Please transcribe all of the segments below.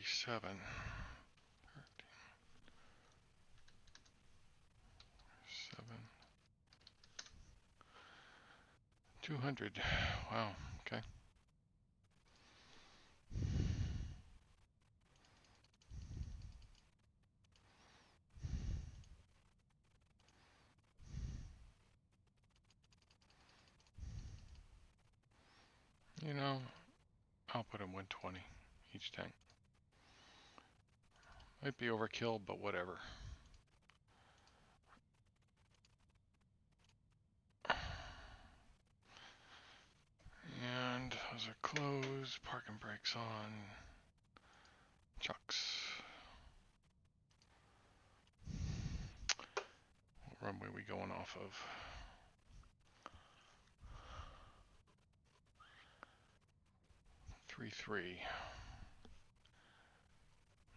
47. 7. 200. Wow. Okay. You know, I'll put in 120 each tank. Might be overkill, but whatever. And those are closed. Parking brakes on. Chucks. What runway we going off of? Three.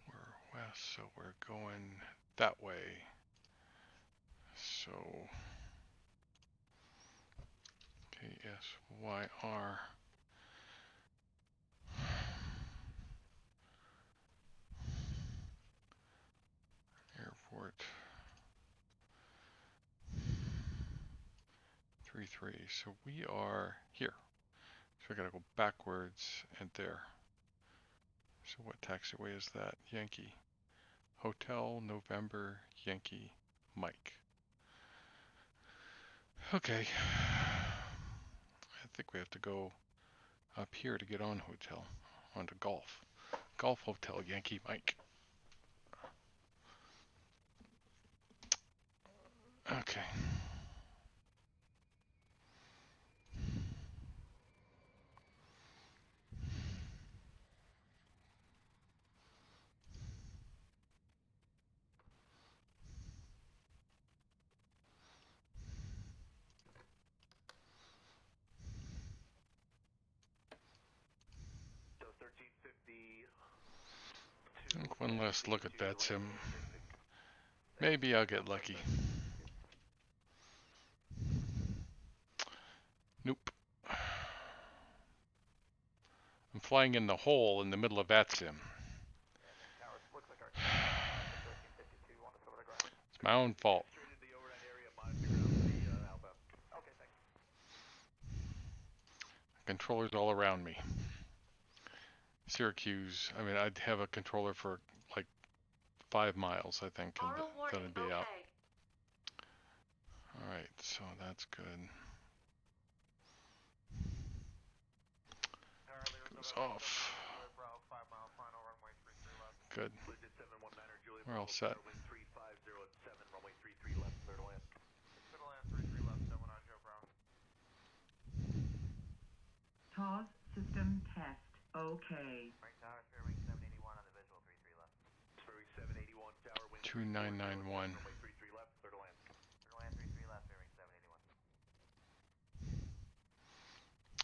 We're west, so we're going that way. So KSYR. Airport. 3. So we are here. So I gotta go backwards and there. So what taxiway is that? Yankee. Hotel November Yankee Mike. Okay. I think we have to go up here to get on hotel. Onto golf. Golf Hotel Yankee Mike. Okay. I think one last look at that sim. Maybe I'll get lucky. Nope. I'm flying in the hole in the middle of that sim. It's my own fault. Controllers all around me. Syracuse, I mean, I'd have a controller for like 5 miles, I think, and then it'd be out. Alright, so that's good. Goes off. Good. We're all set. TOS system test. Okay. 2991.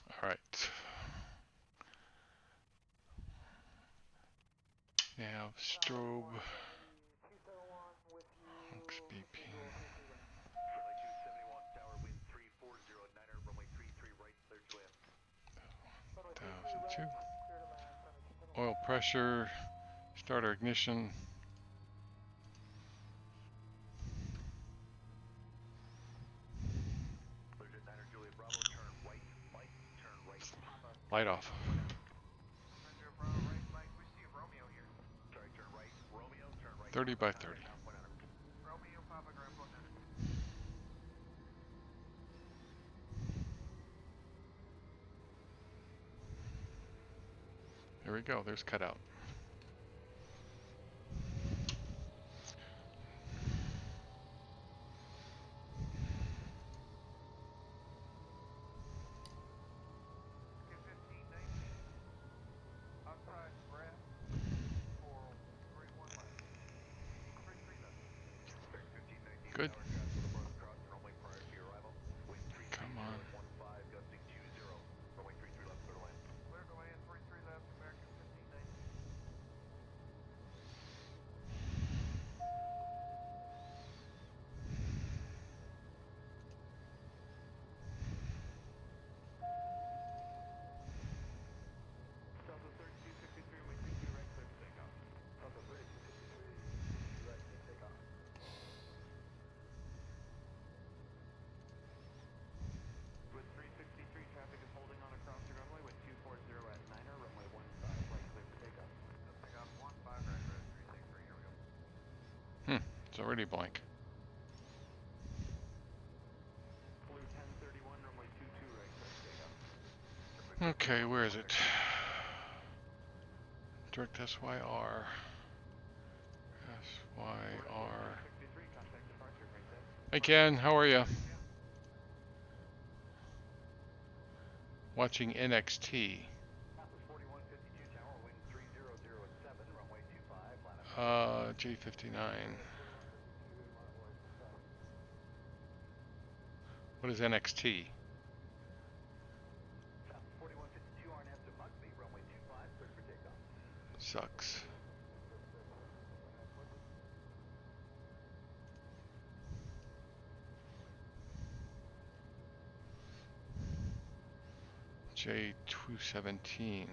All right. Now strobe. XBP. 1002. Oil pressure. Starter ignition. Light off. 30 by 30. There we go. There's cutout. Good. Come on. already blank. Okay, where is it? Direct SYR. SYR. Hey Ken, how are you? Watching NXT. J59. What is NXT? Sucks. J217.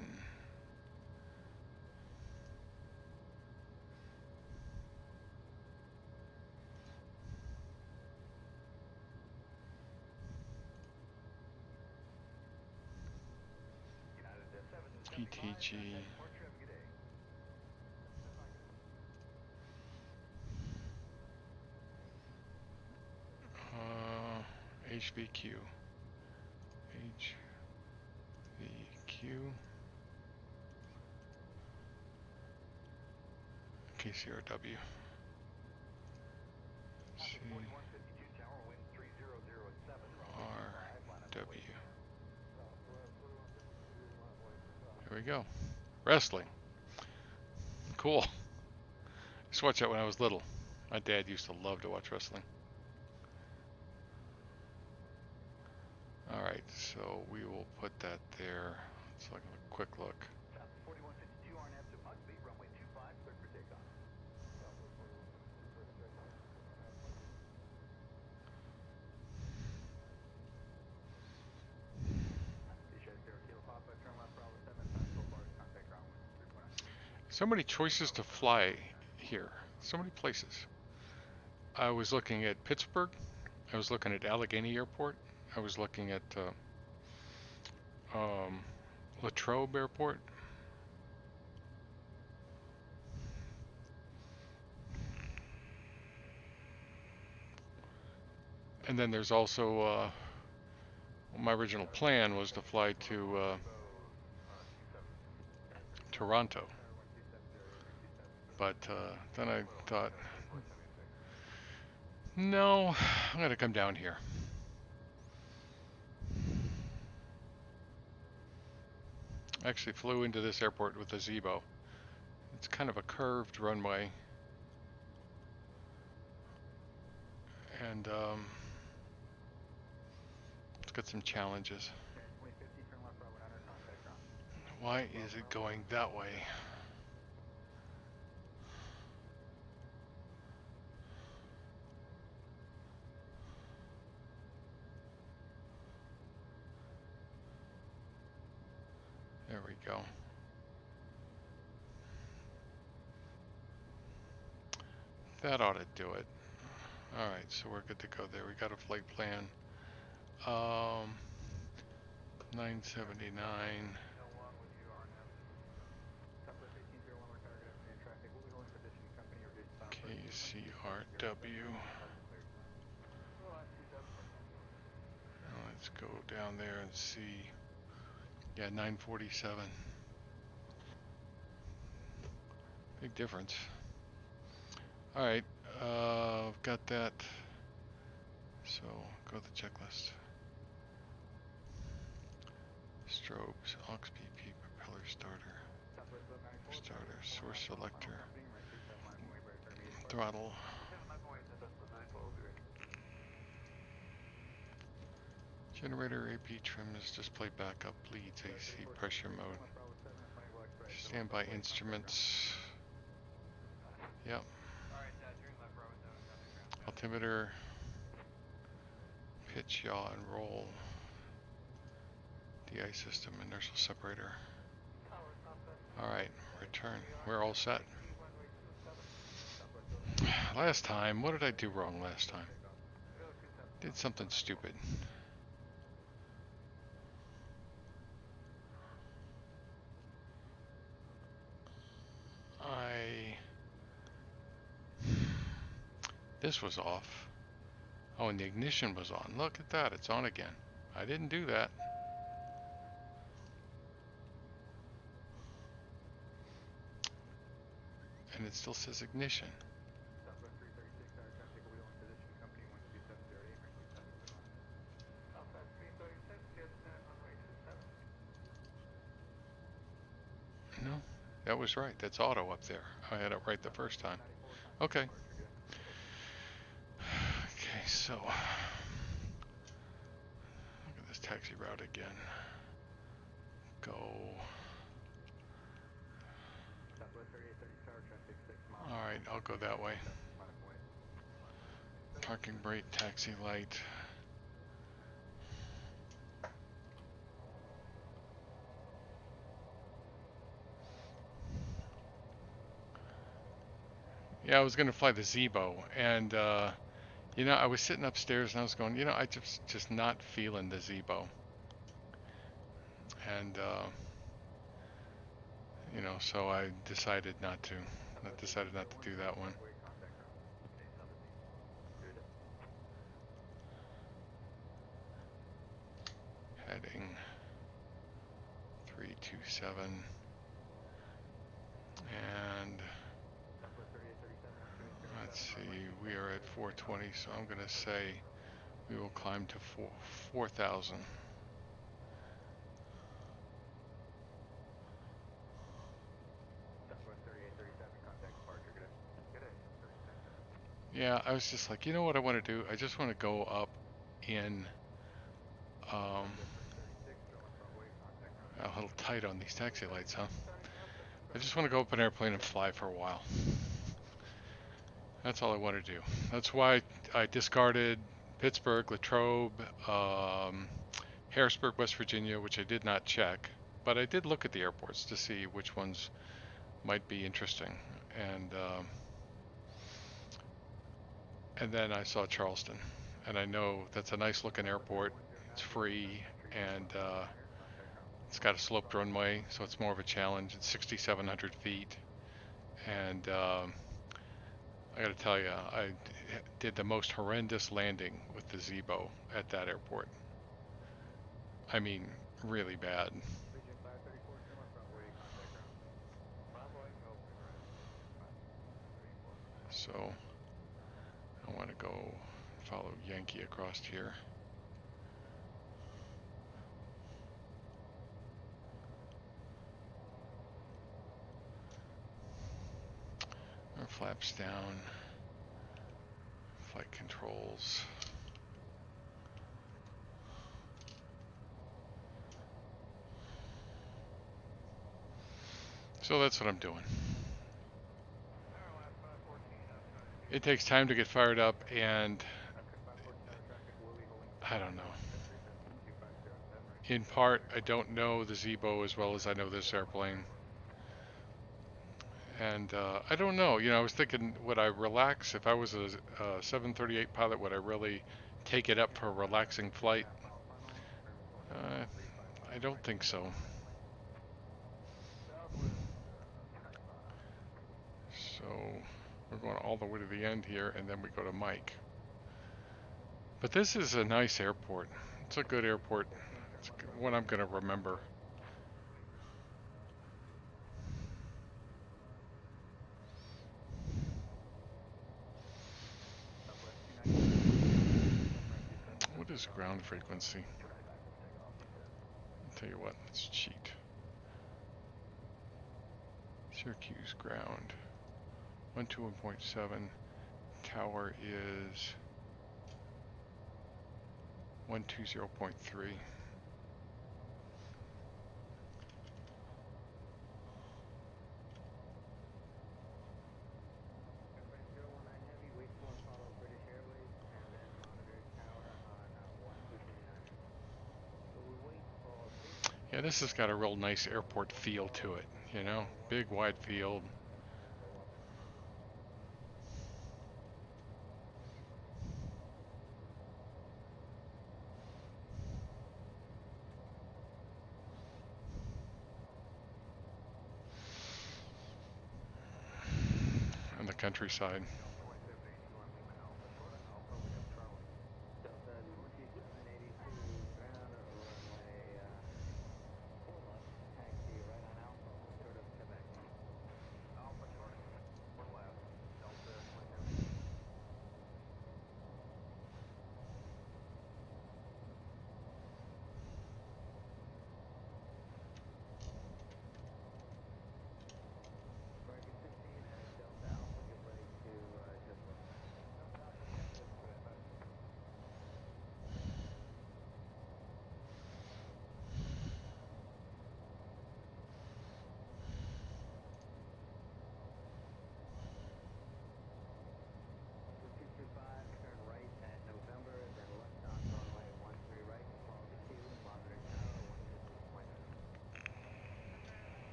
PTG. HVQ. HVQ. KCRW. CRW. Here we go. Wrestling. Cool. I used to watch that when I was little. My dad used to love to watch wrestling. Alright, so we will put that there. Let's look at a quick look. So many choices to fly here. So many places. I was looking at Pittsburgh. I was looking at Allegheny Airport. I was looking at Latrobe Airport. And then there's also my original plan was to fly to Toronto. But then I thought, no, I'm going to come down here. I actually flew into this airport with a Zebo. It's kind of a curved runway. And it's got some challenges. Why is it going that way? There we go. That ought to do it. Alright, so we're good to go there. We got a flight plan. 979. KCRW. Let's go down there and see. Yeah, 947. Big difference. Alright, got that. So, go to the checklist. Strobes, aux PP, propeller starter. Starter, source selector. Throttle. Generator AP trims, display backup, leads, AC, pressure mode. Standby instruments. Yep. Altimeter. Pitch, yaw, and roll. DI system, inertial separator. Alright, return. We're all set. Last time, what did I do wrong last time? Did something stupid. This was off. Oh, and the ignition was on. Look at that, it's on again. I didn't do that. And it still says ignition. No, that was right. That's auto up there. I had it right the first time. Okay. Okay, so look at this taxi route again. Go. Alright, I'll go that way. Parking brake, taxi light. Yeah, I was gonna fly the Zebo, and you know, I was sitting upstairs and I was going, you know, I just not feeling the Zebo, and you know, so I decided not to. I decided not to do that one. Heading 327, and let's see, we are at 420, so I'm gonna say we will climb to 4,000. Yeah, I was just like, you know what I want to do? I just want to go up in, a little tight on these taxi lights, huh? I just want to go up an airplane and fly for a while. That's all I want to do. That's why I discarded Pittsburgh, Latrobe, Harrisburg, West Virginia, which I did not check, but I did look at the airports to see which ones might be interesting, and then I saw Charleston, and I know that's a nice looking airport. It's free, and it's got a sloped runway, so it's more of a challenge. It's 6,700 feet, and I got to tell you, I did the most horrendous landing with the Zebo at that airport. I mean, really bad. So I want to go follow Yankee across here. Our flaps down. Flight controls. So that's what I'm doing. It takes time to get fired up, and I don't know. In part, I don't know the Zebo as well as I know this airplane. And I don't know, you know, I was thinking, would I relax? If I was a 738 pilot, would I really take it up for a relaxing flight? I don't think so. So we're going all the way to the end here, and then we go to Mike. But this is a nice airport. It's a good airport. It's one I'm going to remember. What is ground frequency? I'll tell you what, let's cheat. Syracuse ground. 121.7. Tower is 120.3. Yeah, this has got a real nice airport feel to it, you know? Big wide field. And the countryside.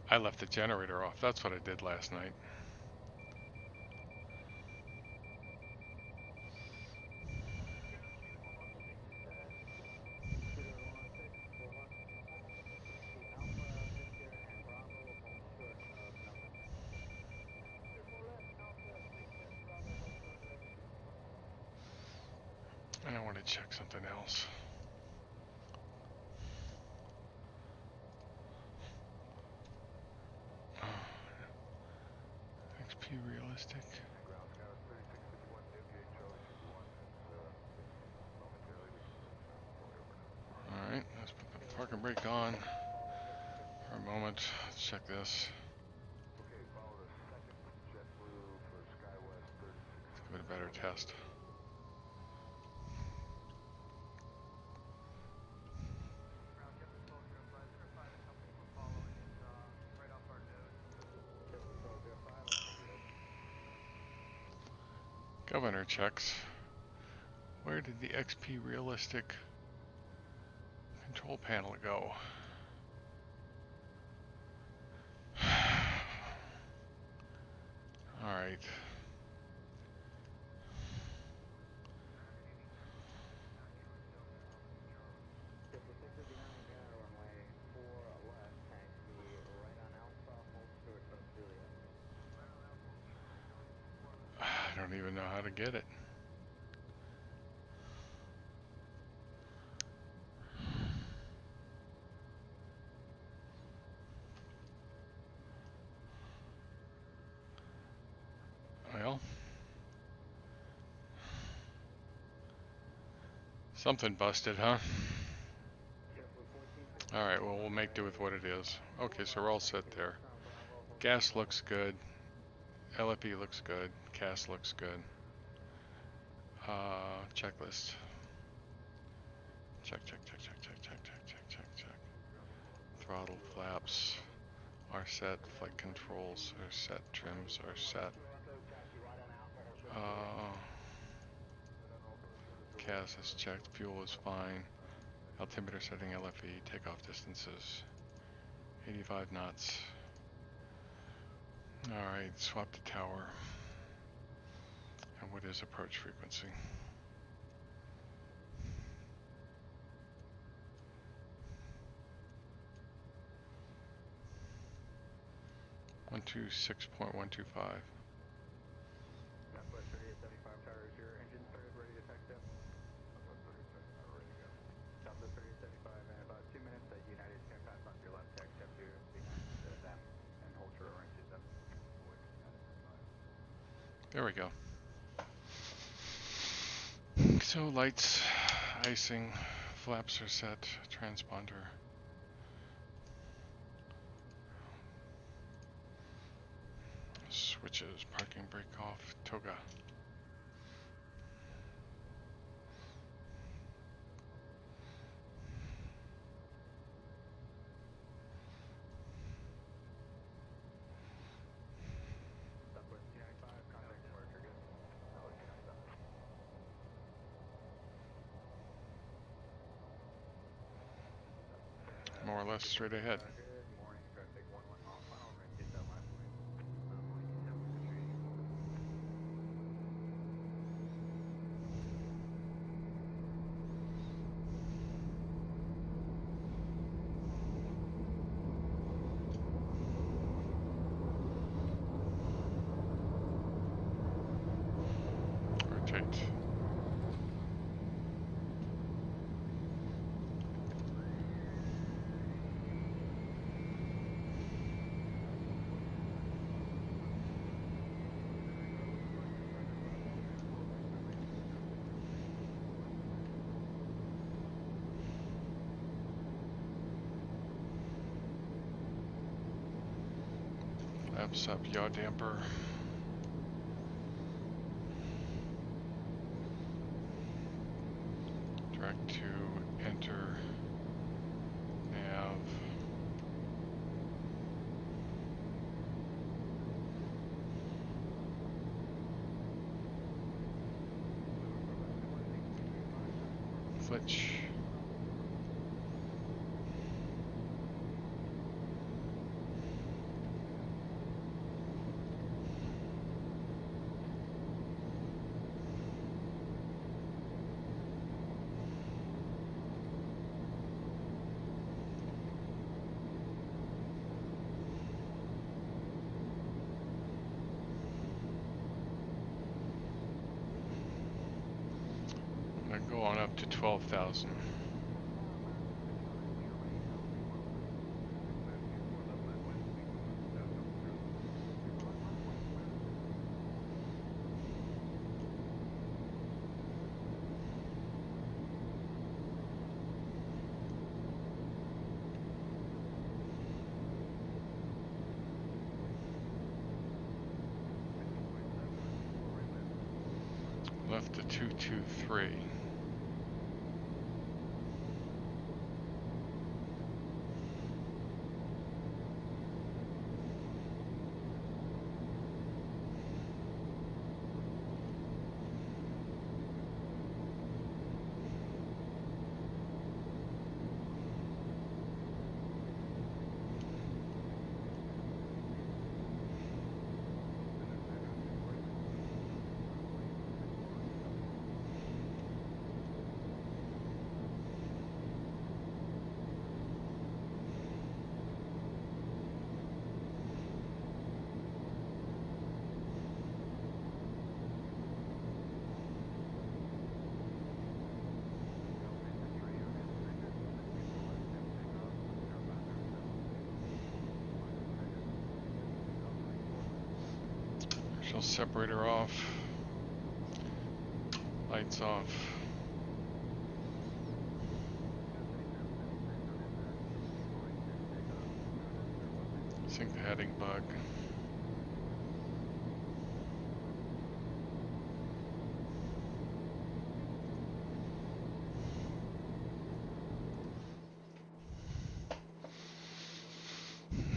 I left the generator off. That's what I did last night. And I want to check something else. XPRealistic. Alright, let's put the parking brake on for a moment. Let's check this. Let's give it a better test. Governor checks. Where did the XPRealistic control panel go? Alright. I don't even know how to get it. Well, something busted, huh? Alright, well, we'll make do with what it is. Okay, so we're all set there. Gas looks good. LFE looks good. CAS looks good. Checklist. Check, check, check, check, check, check, check, check, check, check. Throttle flaps are set. Flight controls are set. Trims are set. CAS is checked. Fuel is fine. Altimeter setting LFE. Takeoff distances 85 knots. Alright, swap the tower. And what is approach frequency? 126.125. There we go. So lights, icing, flaps are set, transponder. Switches, parking brake off, toga. More or less straight ahead. Rotate. Flaps up, yaw damper. Direct to enter nav. Flitch. Go on up to 12,000. Left to 223. She'll separator off. Lights off. Sync the heading bug.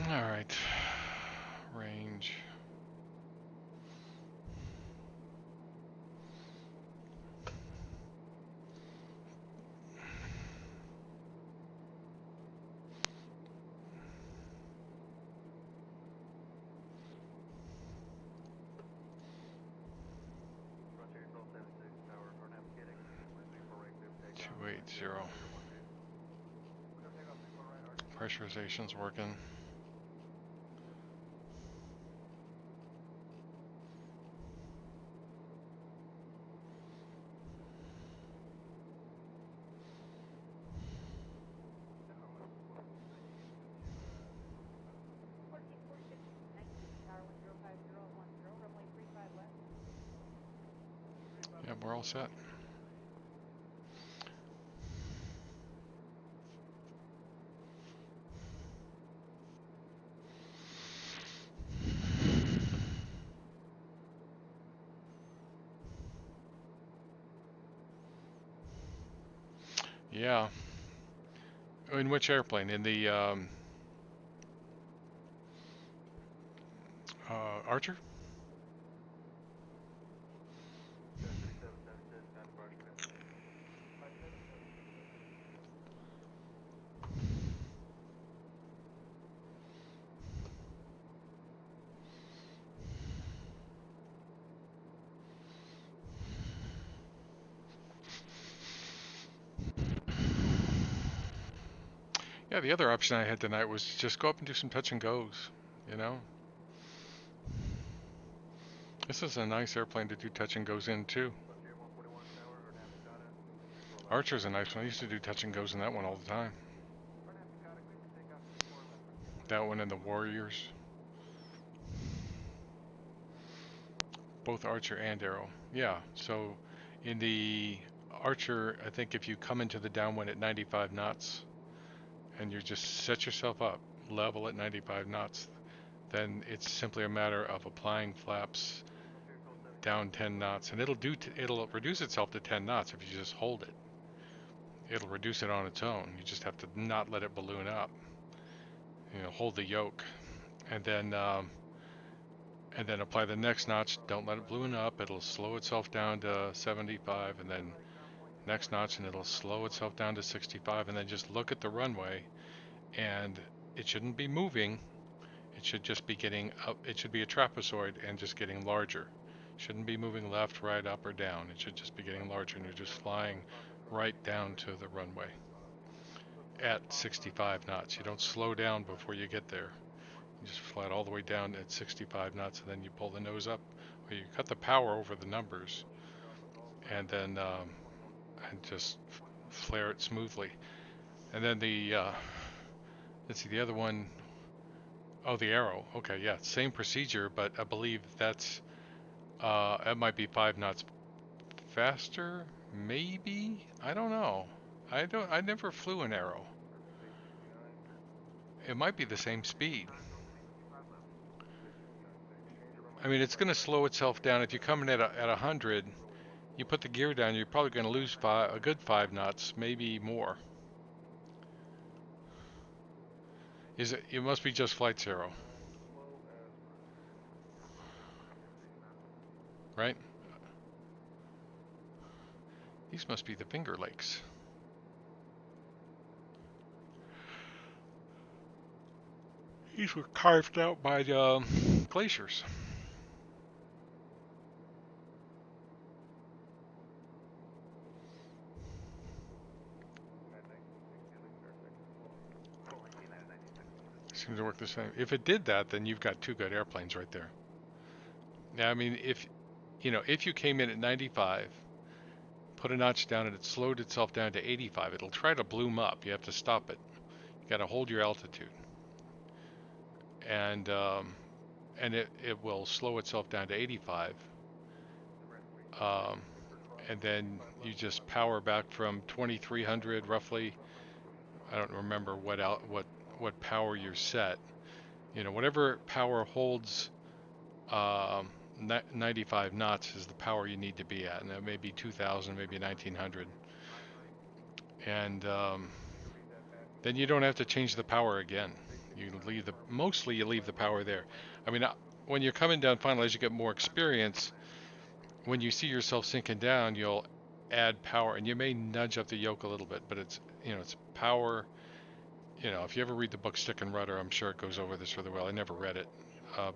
All right. Range. Two 80. Pressurization's working. Yep, we're all set. Yeah. In which airplane? In the Archer? Yeah, the other option I had tonight was just go up and do some touch and goes, you know? This is a nice airplane to do touch and goes in too. Archer's a nice one. I used to do touch and goes in that one all the time. That one and the Warriors. Both Archer and Arrow. Yeah, so in the Archer, I think if you come into the downwind at 95 knots and you just set yourself up level at 95 knots, then it's simply a matter of applying flaps down 10 knots, and it'll reduce itself to 10 knots if you just hold it. It'll reduce it on its own. You just have to not let it balloon up. You know, hold the yoke, and then apply the next notch. Don't let it balloon up. It'll slow itself down to 75, and then next notch, and it'll slow itself down to 65, and then just look at the runway, and it shouldn't be moving. It should just be getting up. It should be a trapezoid and just getting larger. Shouldn't be moving left, right, up, or down. It should just be getting larger, and you're just flying right down to the runway at 65 knots. You don't slow down before you get there. You just fly it all the way down at 65 knots, and then you pull the nose up, or you cut the power over the numbers, and then and just flare it smoothly. And then let's see, the other one, oh, the arrow. Okay, yeah, same procedure, but I believe that's, it might be 5 knots faster, maybe? I don't know. I never flew an arrow. It might be the same speed. I mean, it's going to slow itself down. If you come in at 100, you put the gear down, you're probably going to lose a good 5 knots, maybe more. Is it? It must be just Flight Zero, right? These must be the Finger Lakes. These were carved out by glaciers. Seems to work the same. If it did that, then you've got 2 good airplanes right there. Now, I mean, if you came in at 95, put a notch down, and it slowed itself down to 85, it'll try to bloom up. You have to stop it. You got to hold your altitude, and it will slow itself down to 85. Um, and then you just power back from 2300 roughly. I don't remember what power you're set. Whatever power holds 95 knots is the power you need to be at, and that may be 2000, maybe 1900. And then you don't have to change the power again. Mostly you leave the power there. I mean, when you're coming down final, as you get more experience, when you see yourself sinking down, you'll add power, and you may nudge up the yoke a little bit, but it's power. If you ever read the book Stick and Rudder, I'm sure it goes over this really well. I never read it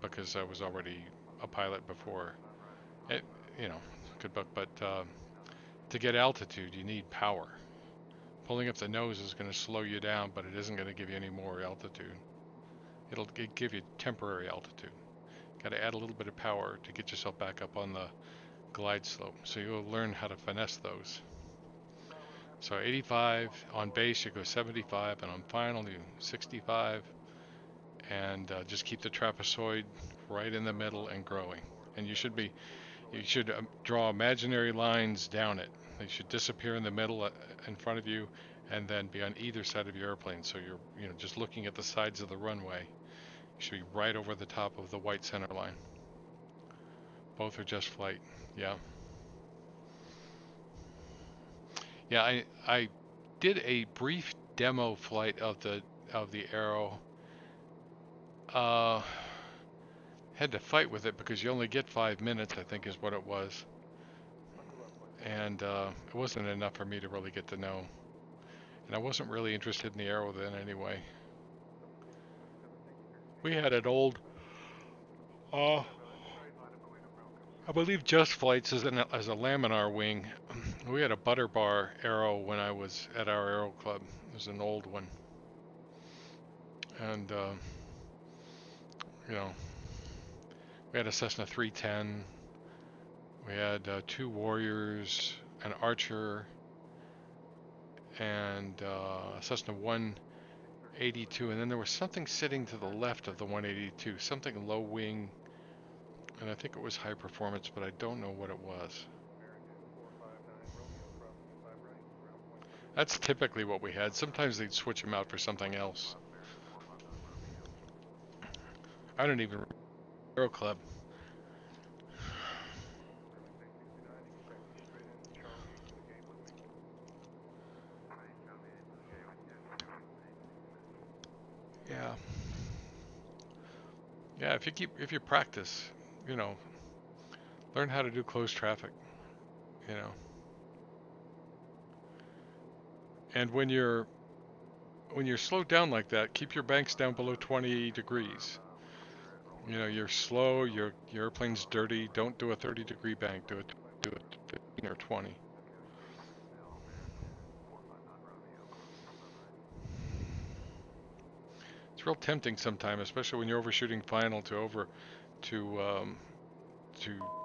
because I was already a pilot before. It, good book, but to get altitude, you need power. Pulling up the nose is going to slow you down, but it isn't going to give you any more altitude. It'll give you temporary altitude. Got to add a little bit of power to get yourself back up on the glide slope. So you'll learn how to finesse those. So 85 on base, you go 75, and on final, you 65, and just keep the trapezoid right in the middle and growing. And you should draw imaginary lines down it. They should disappear in the middle in front of you, and then be on either side of your airplane. So you're just looking at the sides of the runway. You should be right over the top of the white center line. Both are just flight. Yeah. Yeah, I did a brief demo flight of the Arrow. Had to fight with it because you only get 5 minutes, I think is what it was. And it wasn't enough for me to really get to know. And I wasn't really interested in the Arrow then anyway. We had an old, I believe Just Flights as a laminar wing. We had a butter bar Arrow when I was at our Aero Club. It was an old one. And, we had a Cessna 310. We had 2 Warriors, an Archer, and a Cessna 182. And then there was something sitting to the left of the 182, something low wing. And I think it was high performance, but I don't know what it was. That's typically what we had. Sometimes they'd switch them out for something else. I don't even remember Aero Club. Yeah. Yeah, if you practice, learn how to do closed traffic, And when you're slowed down like that, keep your banks down below 20 degrees. You're slow, your airplane's dirty. Don't do a 30-degree bank. Do it 15 or 20. It's real tempting sometimes, especially when you're overshooting final to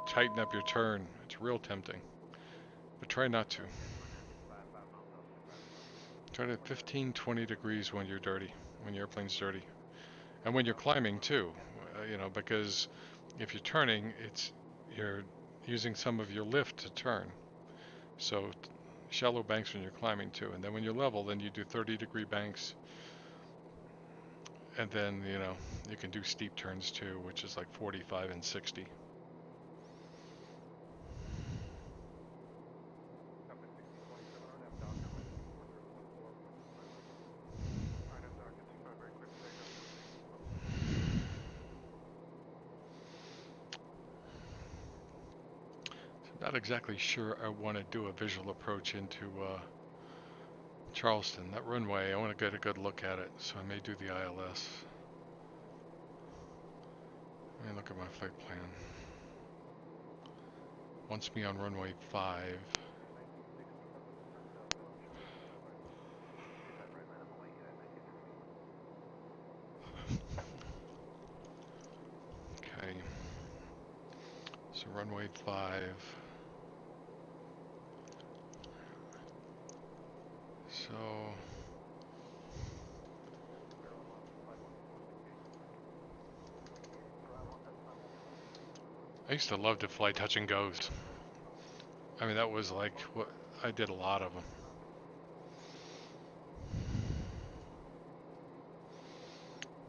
tighten up your turn. It's real tempting, but try not to. Start at 15, 20 degrees when you're dirty, when your airplane's dirty. And when you're climbing too, you know, because if you're turning, you're using some of your lift to turn. So shallow banks when you're climbing too. And then when you're level, then you do 30-degree banks. And then, you know, you can do steep turns too, which is like 45 and 60. Not exactly sure I want to do a visual approach into Charleston. That runway, I want to get a good look at it, so I may do the ILS. Let me look at my flight plan. Wants me on runway 5. Okay. So runway 5. So I used to love to fly touch and goes. I mean, that was like what I did, a lot of them.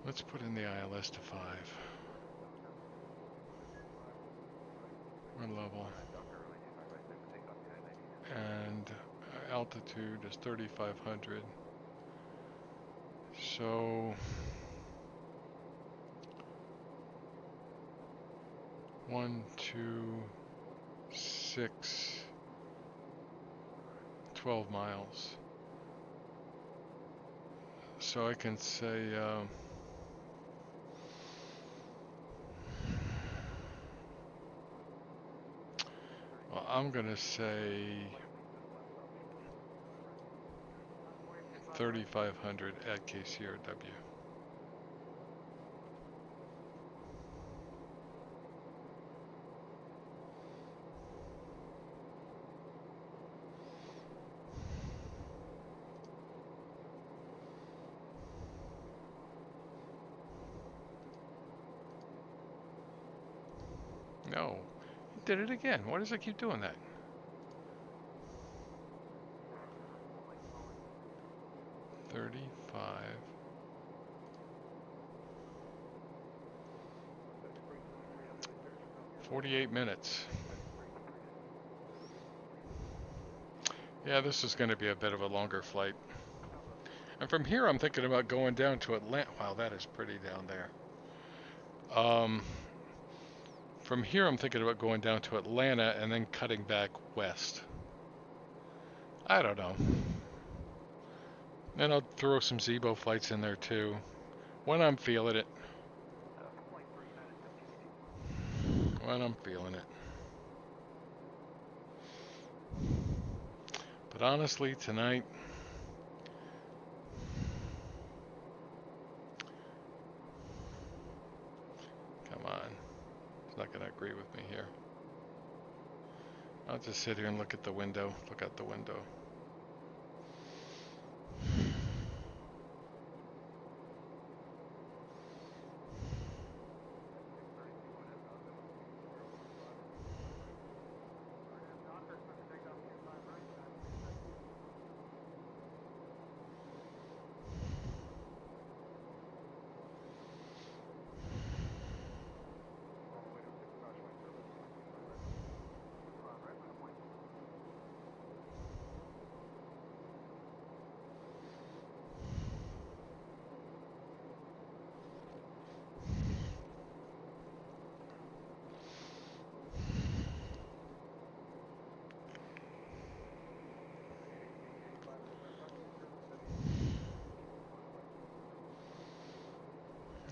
Let's put in the ILS to 5. One level. And altitude is 3,500. So 1, 2, 6, 12 miles. So I can say well, I'm gonna say 3,500 at KCRW. No, he did it again. Why does it keep doing that? $35. 48 minutes. Yeah, this is going to be a bit of a longer flight. And from here, I'm thinking about going down to Atlanta. Wow, that is pretty down there. From here, I'm thinking about going down to Atlanta and then cutting back west. I don't know. Then I'll throw some Zebo flights in there too, when I'm feeling it. When I'm feeling it. But honestly, tonight, come on. He's not going to agree with me here. I'll just sit here and look at the window, look out the window.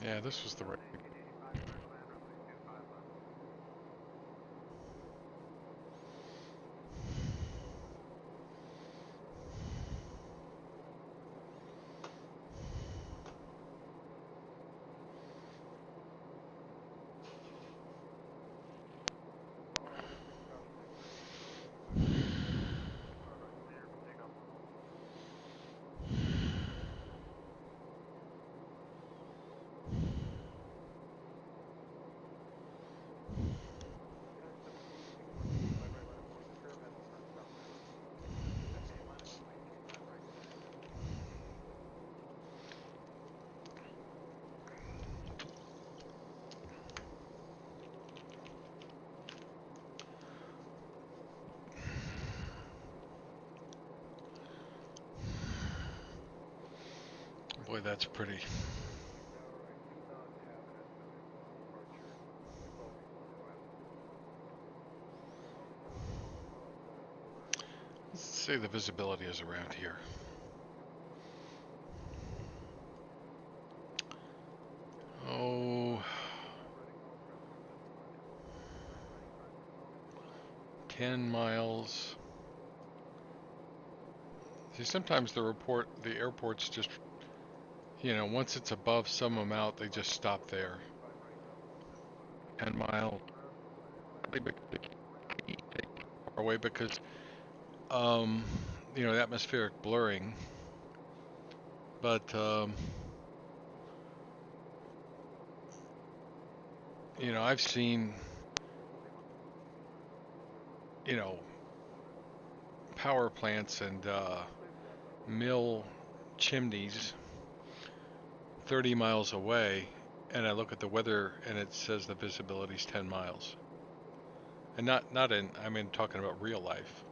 Yeah, this was the right. Boy, that's pretty. Let's say the visibility is around here. Oh, 10 miles. See, sometimes the airports just, once it's above some amount, they just stop there. 10 miles. Far away because, atmospheric blurring. But, I've seen, power plants and mill chimneys 30 miles away, and I look at the weather and it says the visibility's 10 miles. And talking about real life.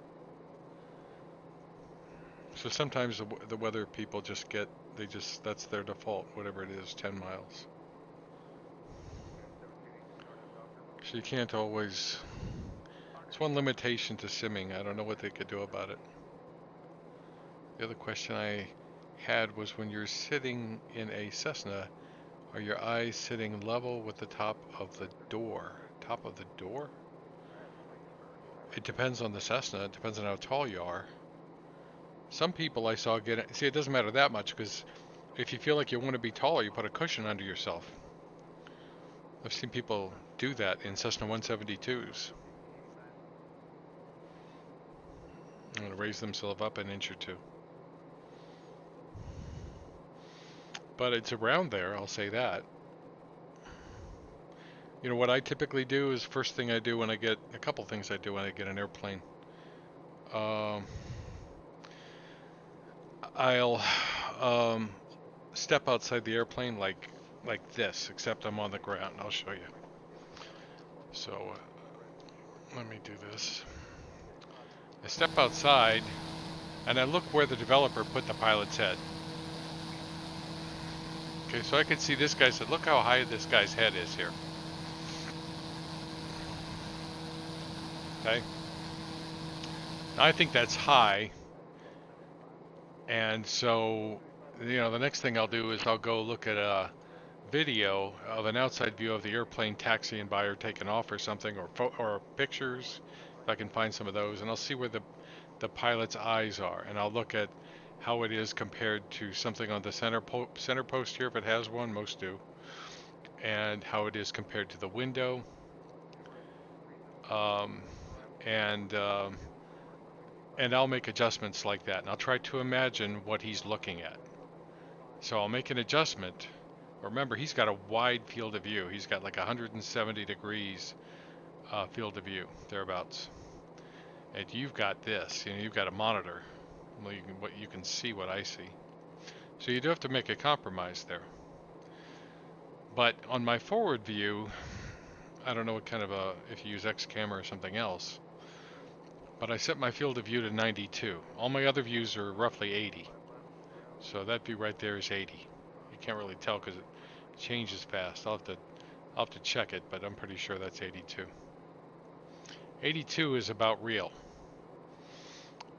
So sometimes the weather people that's their default, whatever it is, 10 miles. So you can't always, it's one limitation to simming. I don't know what they could do about it. The other question I had was, when you're sitting in a Cessna, are your eyes sitting level with the top of the door? Top of the door? It depends on the Cessna. It depends on how tall you are. Some people I saw it doesn't matter that much, because if you feel like you want to be taller, you put a cushion under yourself. I've seen people do that in Cessna 172s. And raise themselves up an inch or two. But it's around there, I'll say that. What I typically do is, first thing I do when I get, a couple things I do when I get an airplane. I'll step outside the airplane like this, except I'm on the ground. I'll show you. So let me do this. I step outside and I look where the developer put the pilot's head. Okay, so I can see this guy said, look how high this guy's head is here. Okay. Now I think that's high. And so, the next thing I'll do is I'll go look at a video of an outside view of the airplane taxiing by or taking off or something, or pictures, if I can find some of those, and I'll see where the pilot's eyes are, and I'll look at how it is compared to something on the center post here, if it has one. Most do. And how it is compared to the window, and I'll make adjustments like that, and I'll try to imagine what he's looking at. So I'll make an adjustment. Remember, he's got a wide field of view. He's got like 170 degrees field of view, thereabouts. And you've got this, you've got a monitor. Well, you can see what I see. So you do have to make a compromise there. But on my forward view, I don't know what kind of if you use X camera or something else, but I set my field of view to 92. All my other views are roughly 80. So that'd be right there is 80. You can't really tell because it changes fast. I'll have to check it, but I'm pretty sure that's 82. 82 is about real.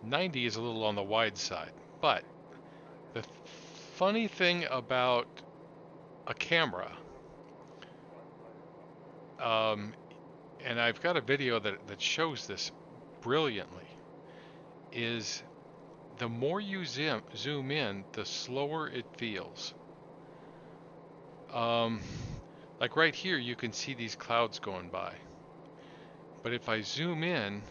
90 is a little on the wide side. But the funny thing about a camera, and I've got a video that shows this brilliantly, is the more you zoom in, the slower it feels. Like right here, you can see these clouds going by. But if I zoom in,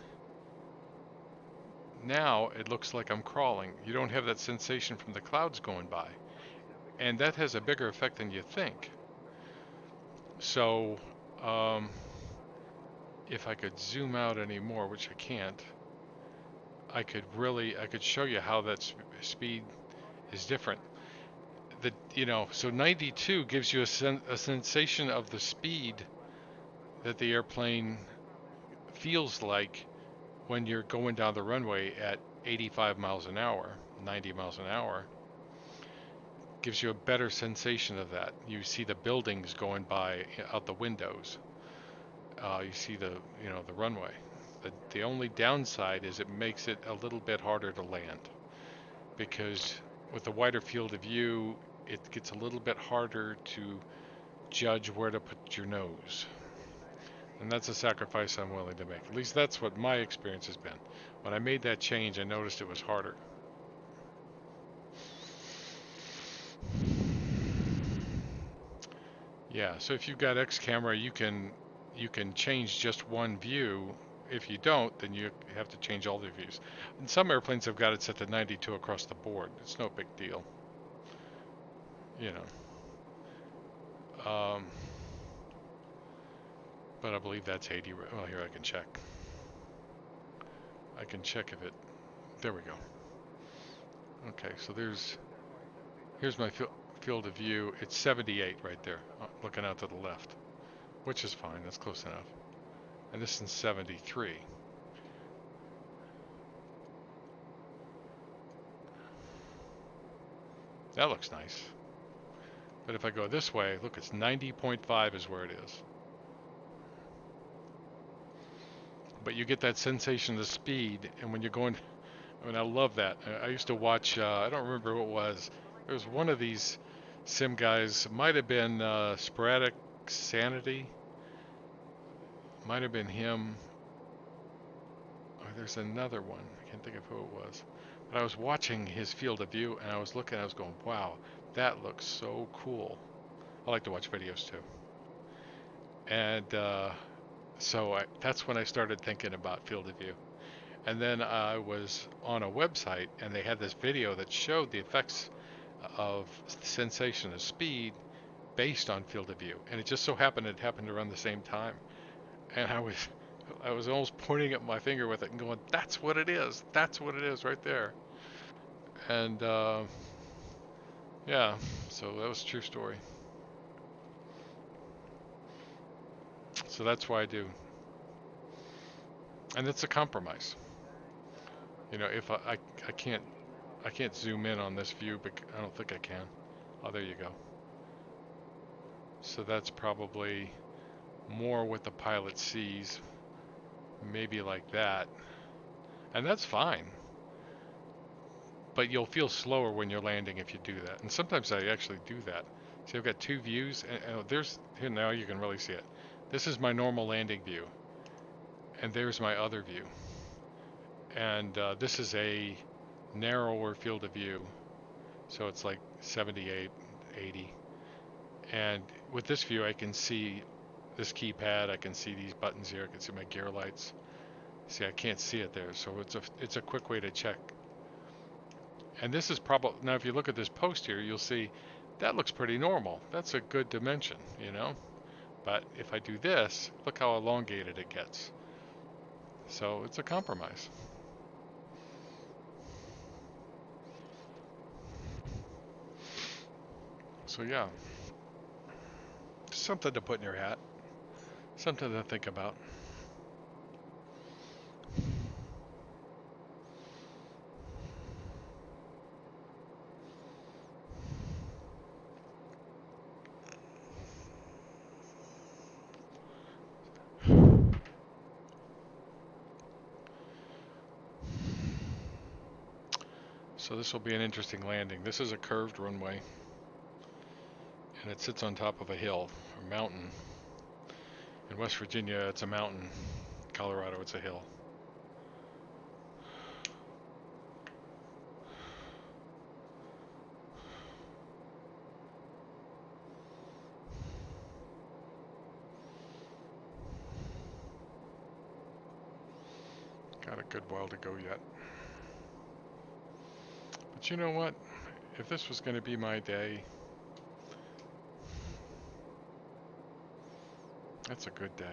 now it looks like I'm crawling. You don't have that sensation from the clouds going by. And that has a bigger effect than you think. So, if I could zoom out anymore, which I can't, I could show you how that speed is different. So 92 gives you a sensation of the speed that the airplane feels like when you're going down the runway at 85 miles an hour, 90 miles an hour, gives you a better sensation of that. You see the buildings going by out the windows. You see the the runway. The only downside is it makes it a little bit harder to land, because with the wider field of view, it gets a little bit harder to judge where to put your nose. And that's a sacrifice I'm willing to make. At least that's what my experience has been. When I made that change, I noticed it was harder. Yeah, so if you've got X camera, you can change just one view. If you don't, then you have to change all the views. And some airplanes have got it set to 92 across the board. It's no big deal. You know. But I believe that's 80. Well, here I can check. I can check if it. There we go. Okay, so here's my field of view. It's 78 right there, looking out to the left, which is fine. That's close enough. And this is 73. That looks nice. But if I go this way, look, it's 90.5 is where it is. But you get that sensation of the speed, and when you're going, I mean, I love that. I used to watch, I don't remember who it was. There was one of these sim guys, might have been Sporadic Sanity, might have been him, or there's another one. I can't think of who it was. But I was watching his field of view, and I was looking, I was going, wow, that looks so cool. I like to watch videos too. And so that's when I started thinking about field of view. And then I was on a website, and they had this video that showed the effects of sensation of speed based on field of view. And it just so happened it happened around the same time. And I was almost pointing at my finger with it and going, that's what it is. That's what it is right there. And yeah, so that was a true story. So that's why I do. And it's a compromise. You know, if I can't zoom in on this view, but I don't think I can. Oh, there you go. So that's probably more what the pilot sees, maybe like that. And that's fine. But you'll feel slower when you're landing if you do that. And sometimes I actually do that. See, I've got two views, and there's, here now you can really see it. This is my normal landing view, and there's my other view. And this is a narrower field of view, so it's like 78, 80. And with this view, I can see this keypad, I can see these buttons here, I can see my gear lights. See, I can't see it there, so it's a quick way to check. And this is probably, now if you look at this post here, you'll see that looks pretty normal. That's a good dimension, you know? But if I do this, look how elongated it gets. So it's a compromise. So yeah, something to put in your hat, something to think about. So this will be an interesting landing. This is a curved runway, and it sits on top of a hill or mountain. In West Virginia, it's a mountain. Colorado, it's a hill. Got a good while to go yet. But you know what? If this was going to be my day, that's a good day.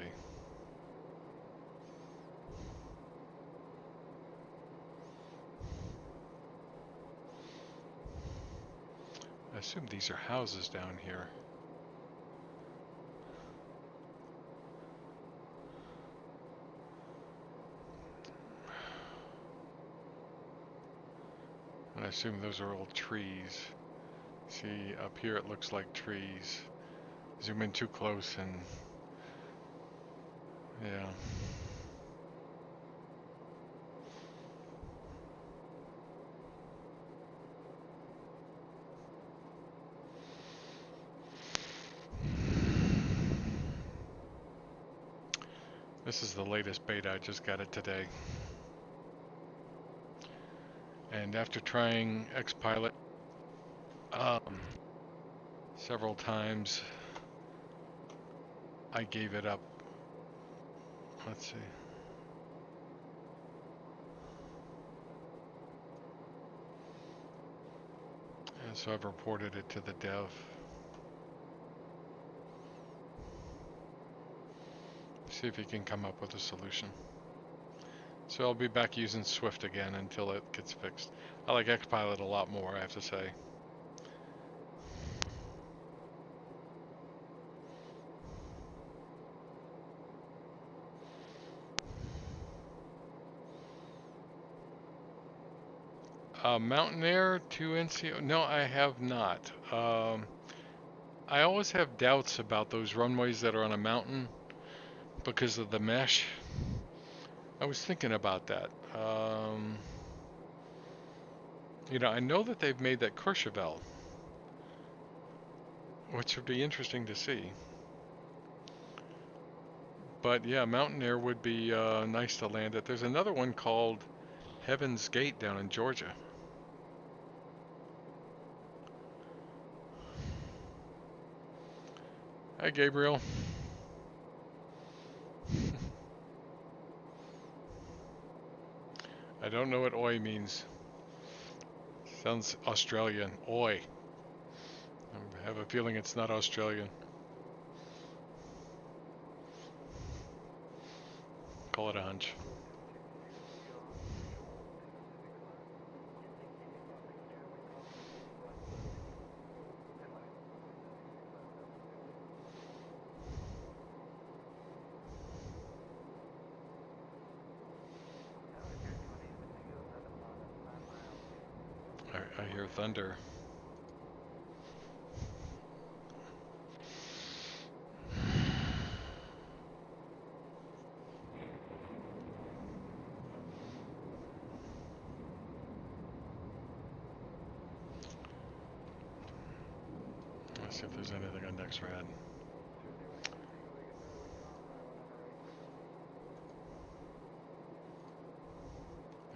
I assume these are houses down here. And I assume those are all trees. See, up here it looks like trees. Zoom in too close and yeah. This is the latest beta, I just got it today. And after trying XPilot several times, I gave it up. Let's see. And so I've reported it to the dev. See if he can come up with a solution. So I'll be back using Swift again until it gets fixed. I like XPilot a lot more, I have to say. Mountain Air to NCO? No, I have not. I always have doubts about those runways that are on a mountain because of the mesh. I was thinking about that. You know, I know that they've made that Courchevel, which would be interesting to see. But yeah, Mountain Air would be nice to land at. There's another one called Heaven's Gate down in Georgia. Hi, Gabriel. I don't know what oi means. Sounds Australian. Oi. I have a feeling it's not Australian. Call it a hunch. I hear thunder. Let's see if there's anything on NextRad.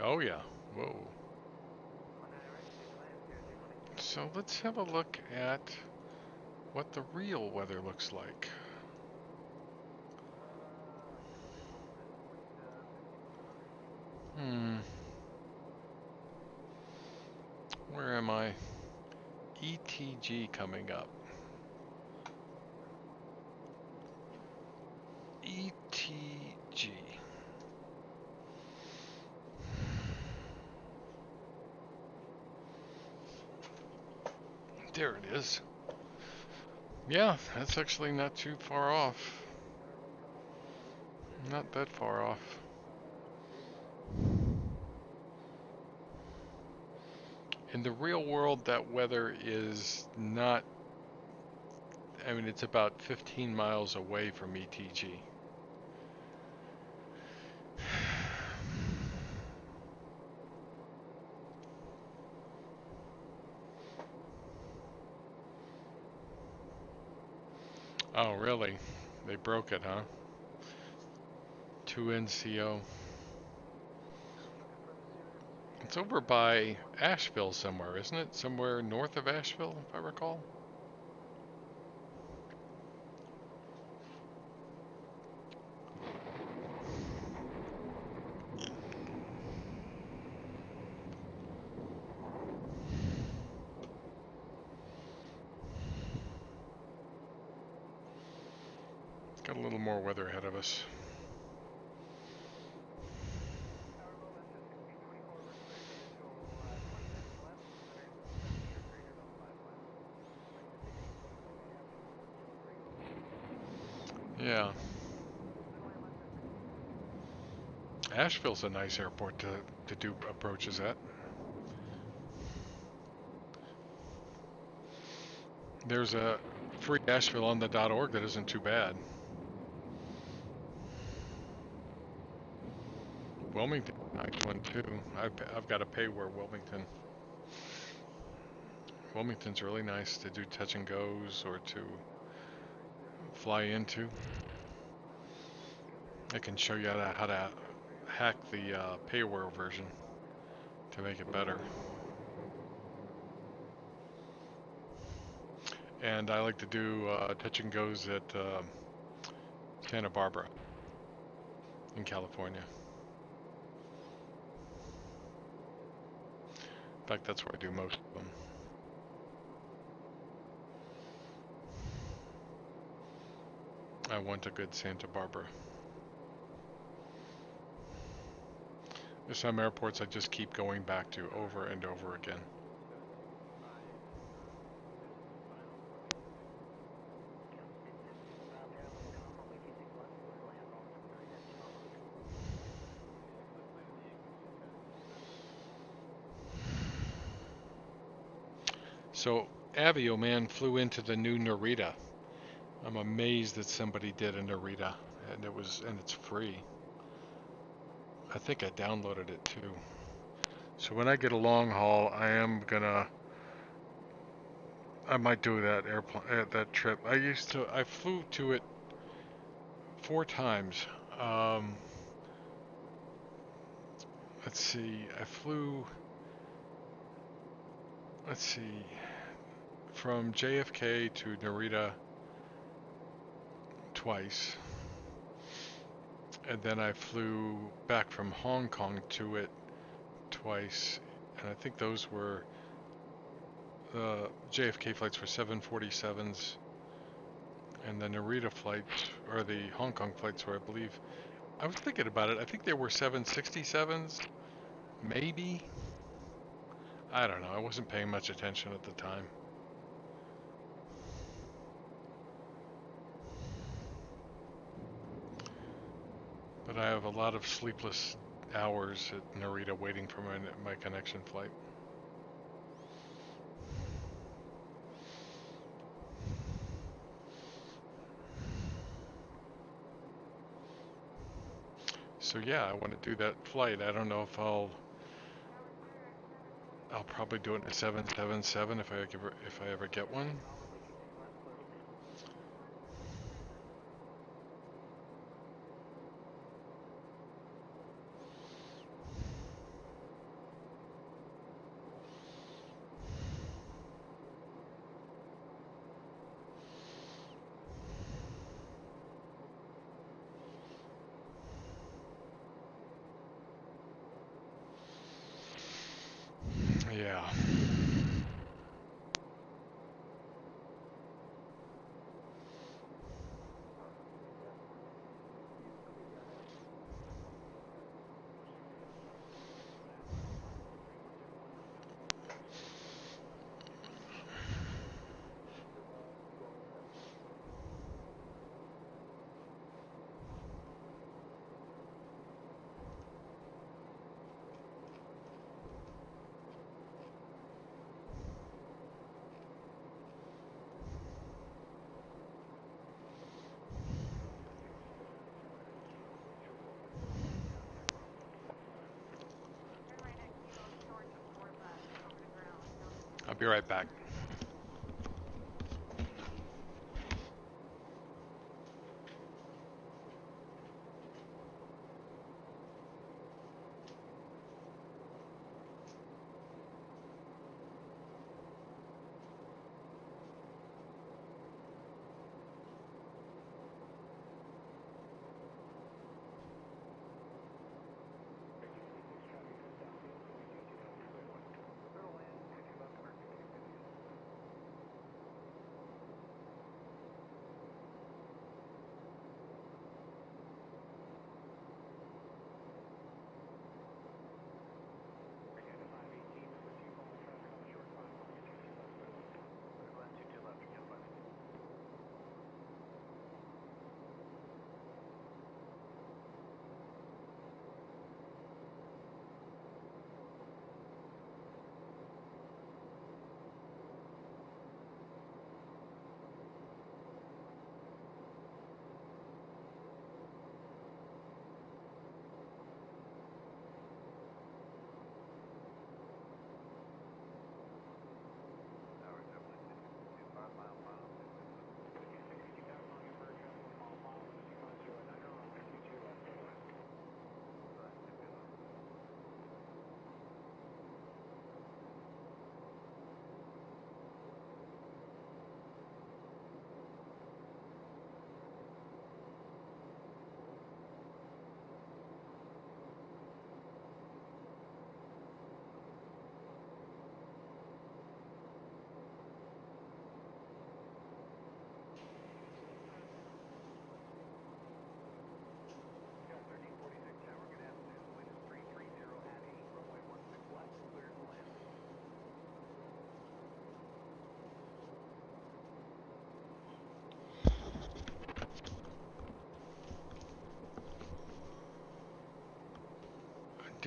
Oh yeah, whoa. So let's have a look at what the real weather looks like. Where am I? ETG coming up. ETG. There it is. Yeah, that's actually not too far off. Not that far off. In the real world, that weather is not, I mean, it's about 15 miles away from ETG. Oh, really? They broke it, huh? 2NCO. It's over by Asheville somewhere, isn't it? Somewhere north of Asheville, if I recall. Got a little more weather ahead of us. Yeah. Asheville's a nice airport to do approaches at. There's a free Asheville on the .org that isn't too bad. Wilmington, nice one too. I've got to pay where Wilmington's really nice to do touch and goes or to fly into. I can show you how to hack the payware version to make it better. And I like to do touch and goes at Santa Barbara in California. In fact, that's where I do most of them. I want a good Santa Barbara. There's some airports I just keep going back to over and over again. So Avio man flew into the new Narita. I'm amazed that somebody did a Narita, and it's free. I think I downloaded it too. So when I get a long haul, I might do that that trip. I flew to it 4 times. Let's see, from JFK to Narita twice. And then I flew back from Hong Kong to it twice. And I think those were, JFK flights were 747s. And the Narita flights, or the Hong Kong flights were, I believe, I was thinking about it, I think they were 767s, maybe? I don't know, I wasn't paying much attention at the time. But I have a lot of sleepless hours at Narita waiting for my connection flight. So yeah, I want to do that flight. I don't know if I'll probably do it in a 777 if I ever get one. Yeah. I'll be right back.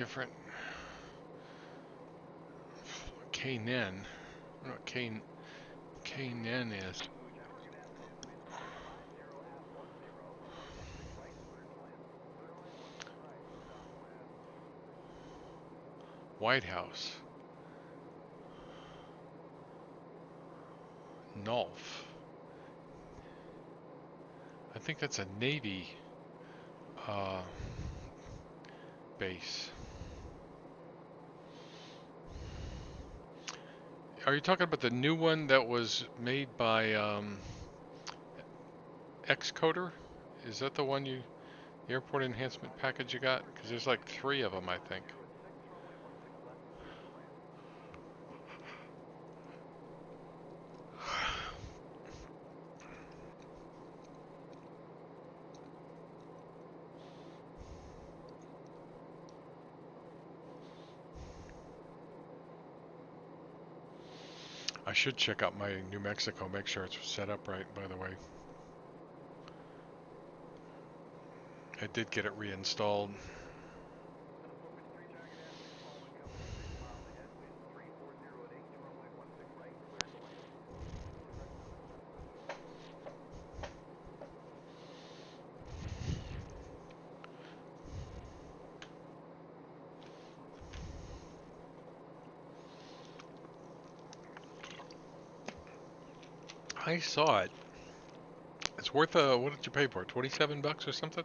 different. KNN. I don't know what KNN is. White House. Nulf. I think that's a Navy base. Are you talking about the new one that was made by Xcoder? Is that the one the airport enhancement package you got? Because there's like 3 of them, I think. I should check out my New Mexico, make sure it's set up right, by the way. I did get it reinstalled. I saw it. It's worth what did you pay for it? 27 bucks or something?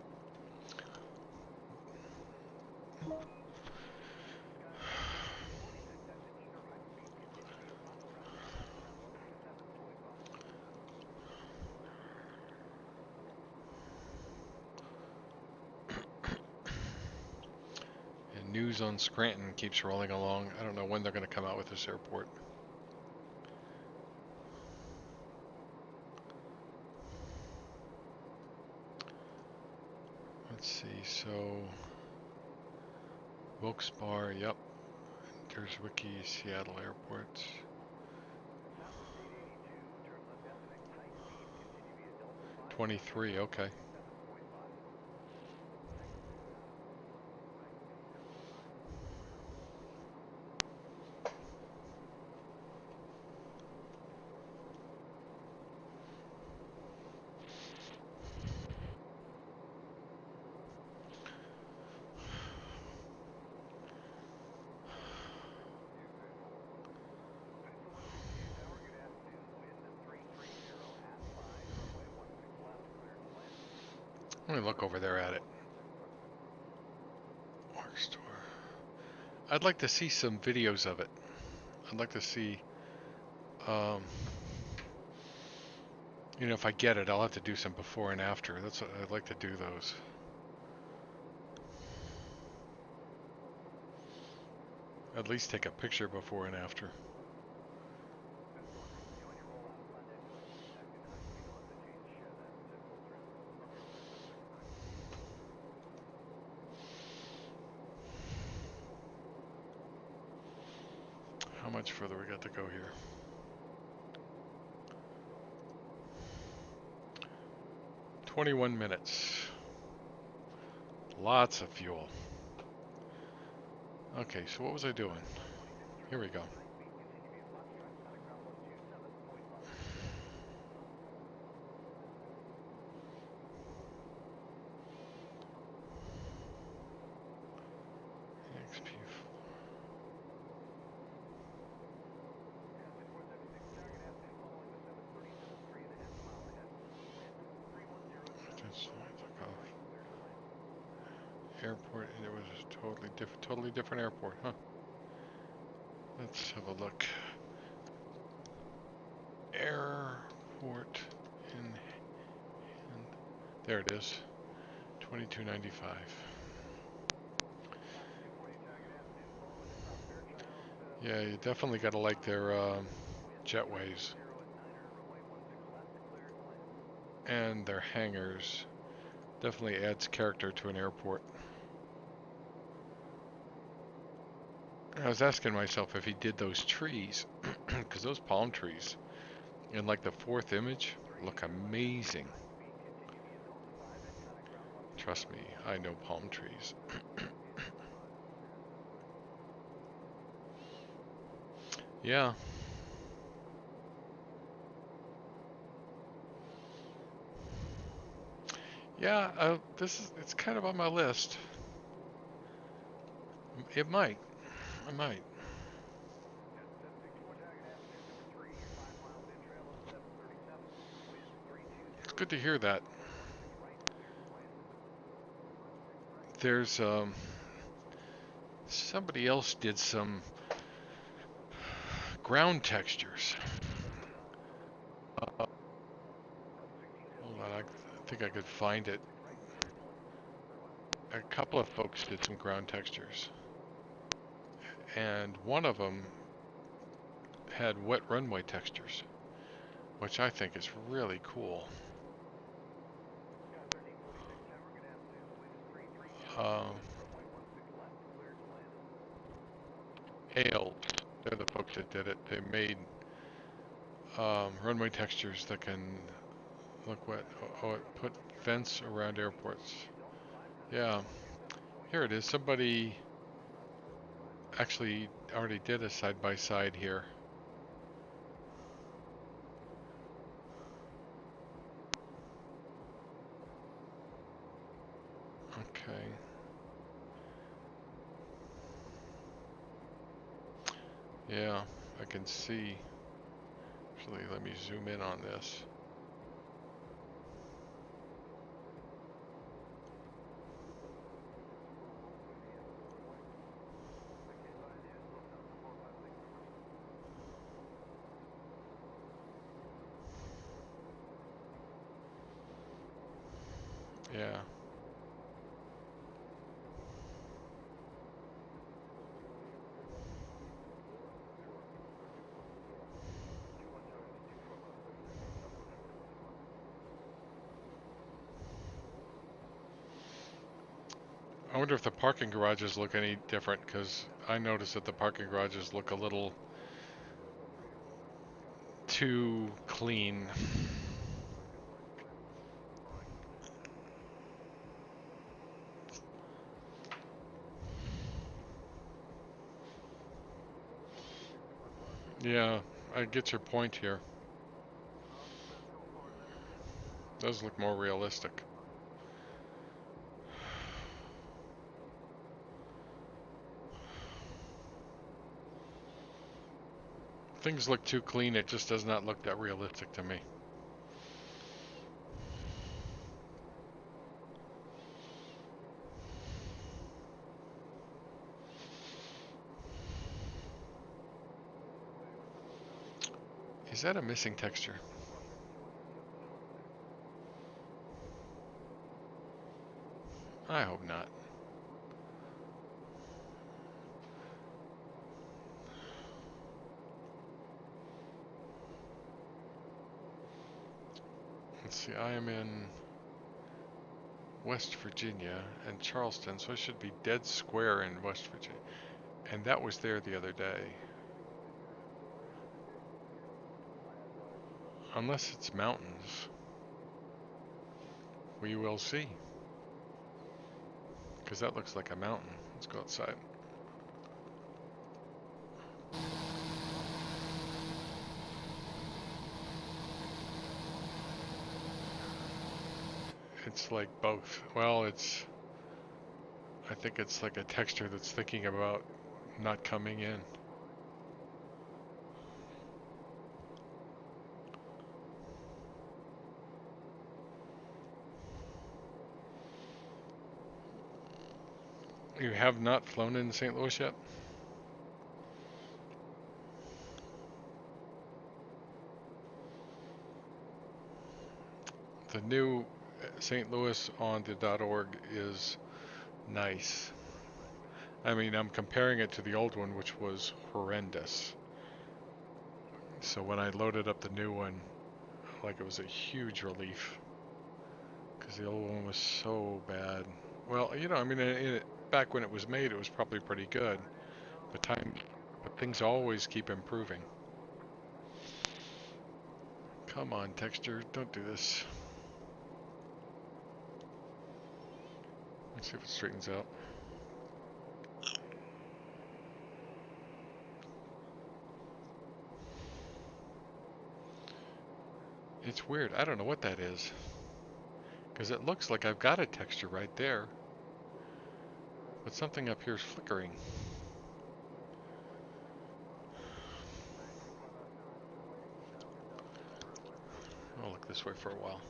And news on Scranton keeps rolling along. I don't know when they're going to come out with this airport. Let's see, so Wilkes-Barre, yep. There's Wiki, Seattle airports. $23, okay. Let me look over there at it. Work store. I'd like to see some videos of it. I'd like to see, you know, if I get it, I'll have to do some before and after. That's what I'd like to do those. At least take a picture before and after. How much further we got to go here? "21 minutes. Lots of fuel. Okay, so what was I doing? Here we go. XP. Airport, and it was a totally different airport, huh? Let's have a look. Airport in hand. There it is. $22.95. Yeah, you definitely gotta like their jetways and their hangars. Definitely adds character to an airport. I was asking myself if he did those trees, because those palm trees in like the 4th image look amazing. Trust me, I know palm trees. Yeah. Yeah, it's kind of on my list. It might. I might. It's good to hear that. There's somebody else did some ground textures. Hold on, I think I could find it. A couple of folks did some ground textures, and one of them had wet runway textures, which I think is really cool. Uh, Hales, they're the folks that did it. They made runway textures that can look wet. Oh, it put fence around airports. Yeah, here it is. Somebody actually already did a side-by-side here. Okay. Yeah, I can see. Actually, let me zoom in on this. Yeah. I wonder if the parking garages look any different, because I noticed that the parking garages look a little too clean. Yeah, I get your point here. Those look more realistic. Things look too clean, it just does not look that realistic to me. Is that a missing texture? I hope not. Let's see, I am in West Virginia and Charleston, so I should be dead square in West Virginia. And that was there the other day. Unless it's mountains. We will see. Because that looks like a mountain. Let's go outside. It's like both. Well, I think it's like a texture that's thinking about not coming in. You have not flown in St. Louis yet? The new St. Louis on the .org is nice. I mean, I'm comparing it to the old one, which was horrendous. So when I loaded up the new one, like, it was a huge relief. Because the old one was so bad. Well, you know, I mean, back when it was made, it was probably pretty good. But things always keep improving. Come on, texture, don't do this. Let's see if it straightens out. It's weird. I don't know what that is. Because it looks like I've got a texture right there. But something up here is flickering. I'll look this way for a while.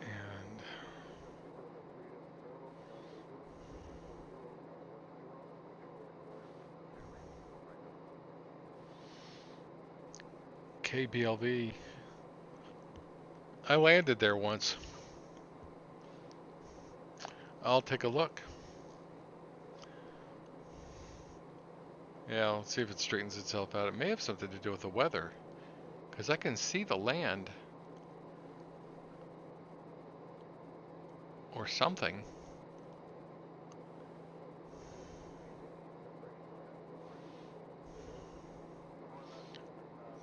And KBLV. I landed there once. I'll take a look. Yeah, let's see if it straightens itself out. It may have something to do with the weather, because I can see the land. Or something.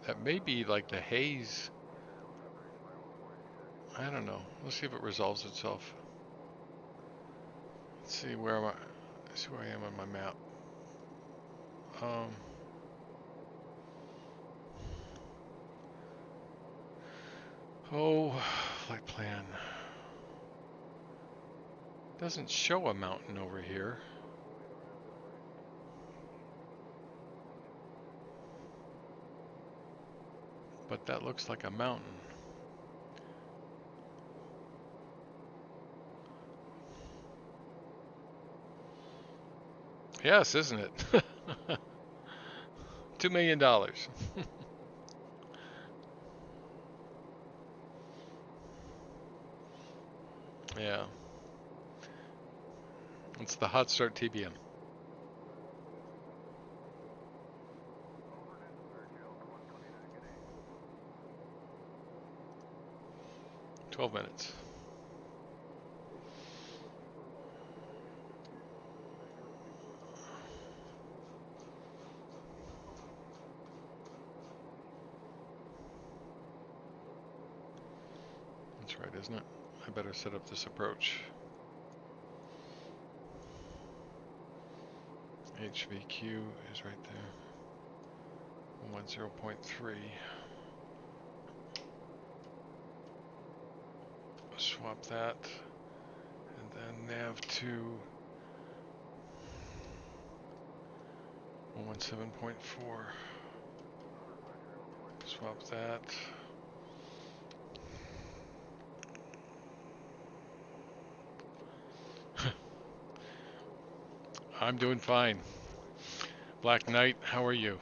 That may be like the haze. I don't know. Let's see if it resolves itself. Let's see where am I? Let's see where I am on my map. Oh, flight plan. Doesn't show a mountain over here. But that looks like a mountain. Yes, isn't it? $2 million. Yeah. It's the hot start TBM. $12 minutes. That's right, isn't it? I better set up this approach. HVQ is right there. 10.3. Swap that. And then nav to 117.4. Swap that. I'm doing fine. Black Knight, how are you?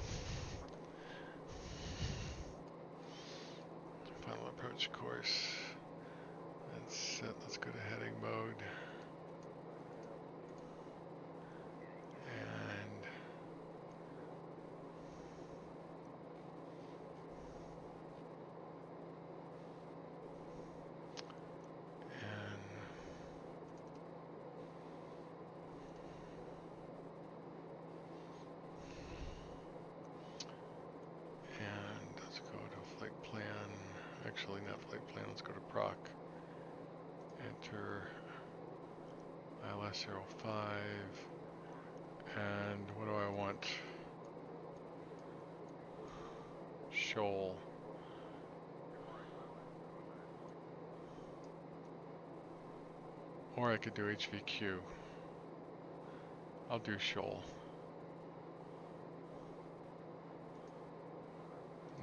Final approach course. That's set. Let's go to heading mode. And let's go to flight plan. Actually, not flight plan. Let's go to proc. Enter ILS 05. And what do I want? Shoal. Or I could do HVQ. I'll do shoal.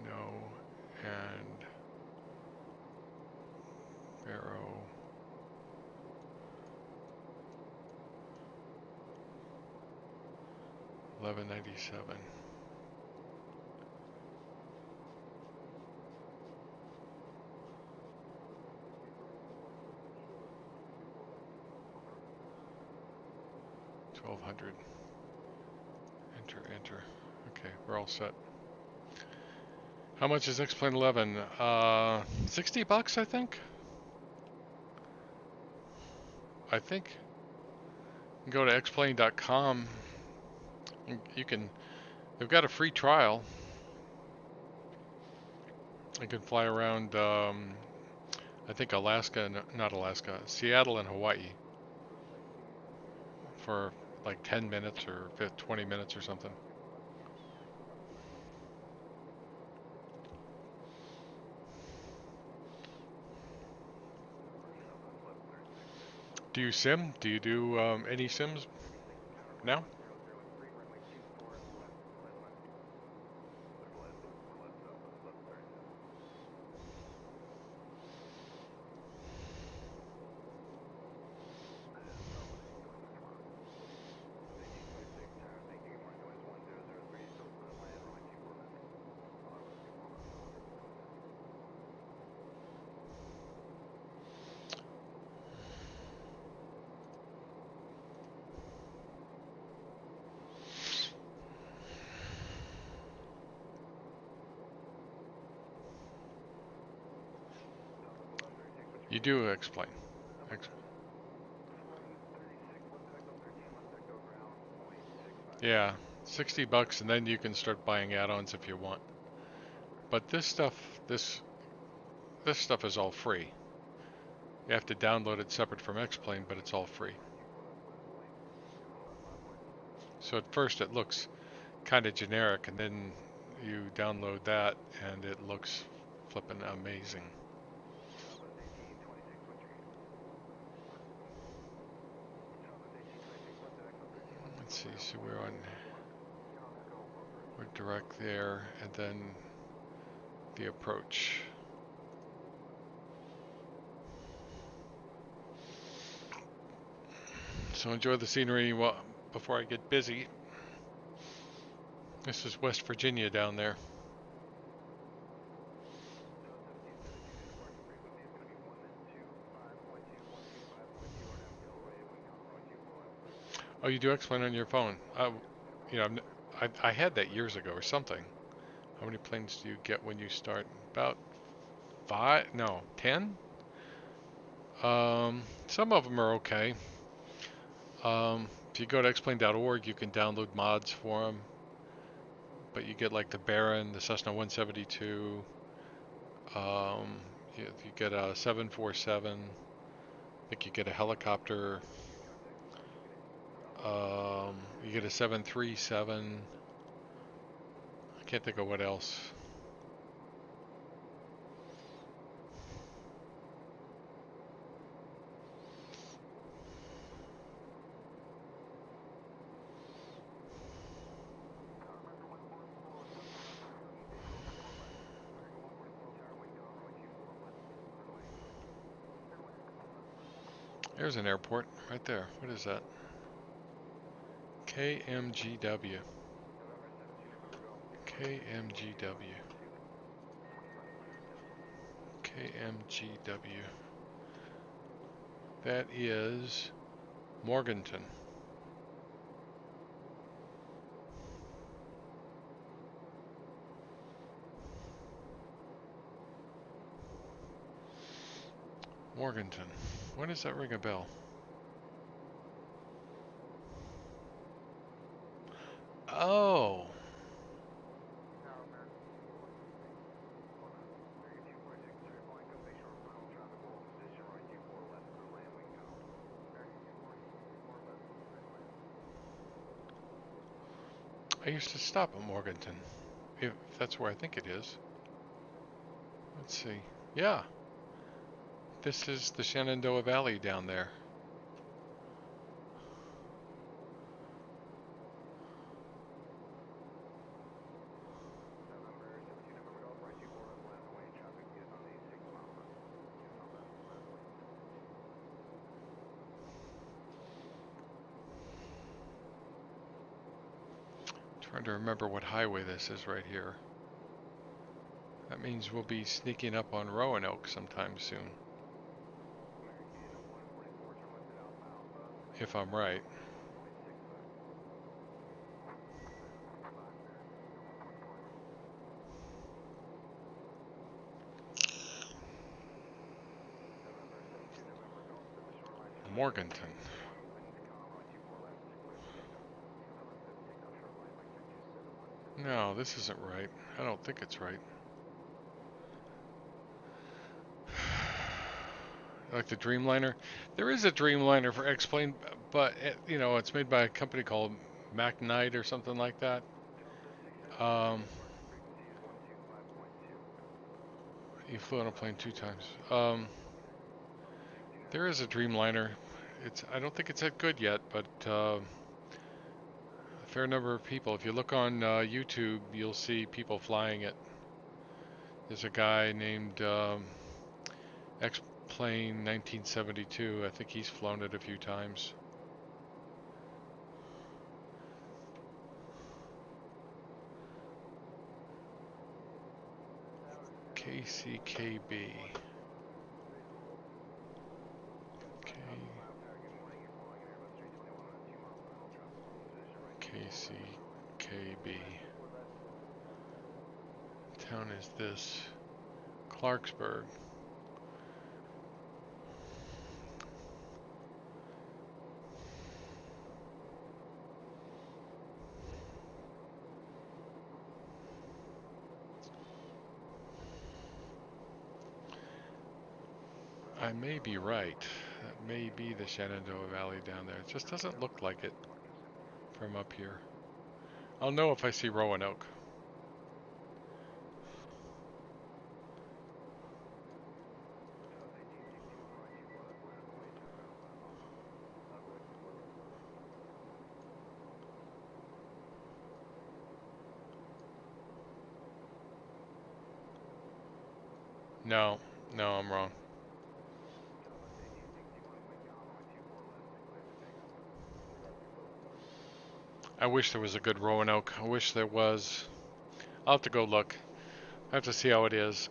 No. And arrow. $11.97. $1,200. Enter. Okay, we're all set. How much is X-Plane 11? $60, I think. Go to xplane.com. You can. They've got a free trial. You can fly around. I think Alaska, not Alaska, Seattle and Hawaii for like 10 minutes or 20 minutes or something. Do you sim? Do you do any sims now? You do explain. Yeah, $60 and then you can start buying add-ons if you want. But this stuff is all free. You have to download it separate from Xplane, but it's all free. So at first it looks kind of generic, and then you download that and it looks flippin' amazing. Let's see, so we're direct there, and then the approach. So enjoy the scenery before I get busy. This is West Virginia down there. Oh, you do explain on your phone. You know, I had that years ago or something. How many planes do you get when you start? About 5? No, 10? Some of them are okay. If you go to xplane.org, you can download mods for them. But you get like the Baron, the Cessna 172. You get a 747. I think you get a helicopter. You get a 737. I can't think of what else. There's an airport right there. What is that? KMGW. KMGW. KMGW. That is Morganton. Morganton. Why does that ring a bell? Oh. I used to stop at Morganton. If that's where I think it is. Let's see. Yeah. This is the Shenandoah Valley down there. Trying to remember what highway this is right here. That means we'll be sneaking up on Roanoke sometime soon. If I'm right. Morganton. No, this isn't right. I don't think it's right. Like the Dreamliner. There is a Dreamliner for X-Plane, but you know, it's made by a company called Knight or something like that. You flew on a plane 2 times. There is a Dreamliner. I don't think it's that good yet, but a fair number of people. If you look on YouTube, you'll see people flying it. There's a guy named X-Plane 1972. I think he's flown it a few times. KCKB. KCKB. Town is this. Clarksburg. I may be right. That may be the Shenandoah Valley down there. It just doesn't look like it from up here. I'll know if I see Roanoke. No, no, I'm wrong. I wish there was a good Roanoke. I wish there was. I'll have to go look. I have to see how it is.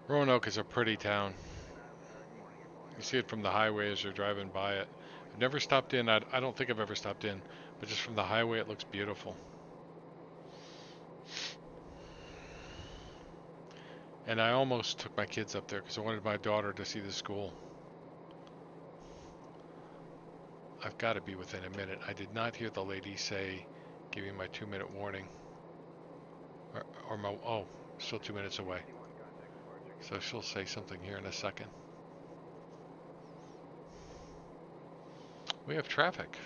Roanoke is a pretty town. You see it from the highway as you're driving by it. I've never stopped in. I don't think I've ever stopped in. But just from the highway, it looks beautiful. And I almost took my kids up there because I wanted my daughter to see the school. I've got to be within a minute. I did not hear the lady say, give me my 2-minute warning. Or my, oh, still 2 minutes away. So she'll say something here in a second. We have traffic.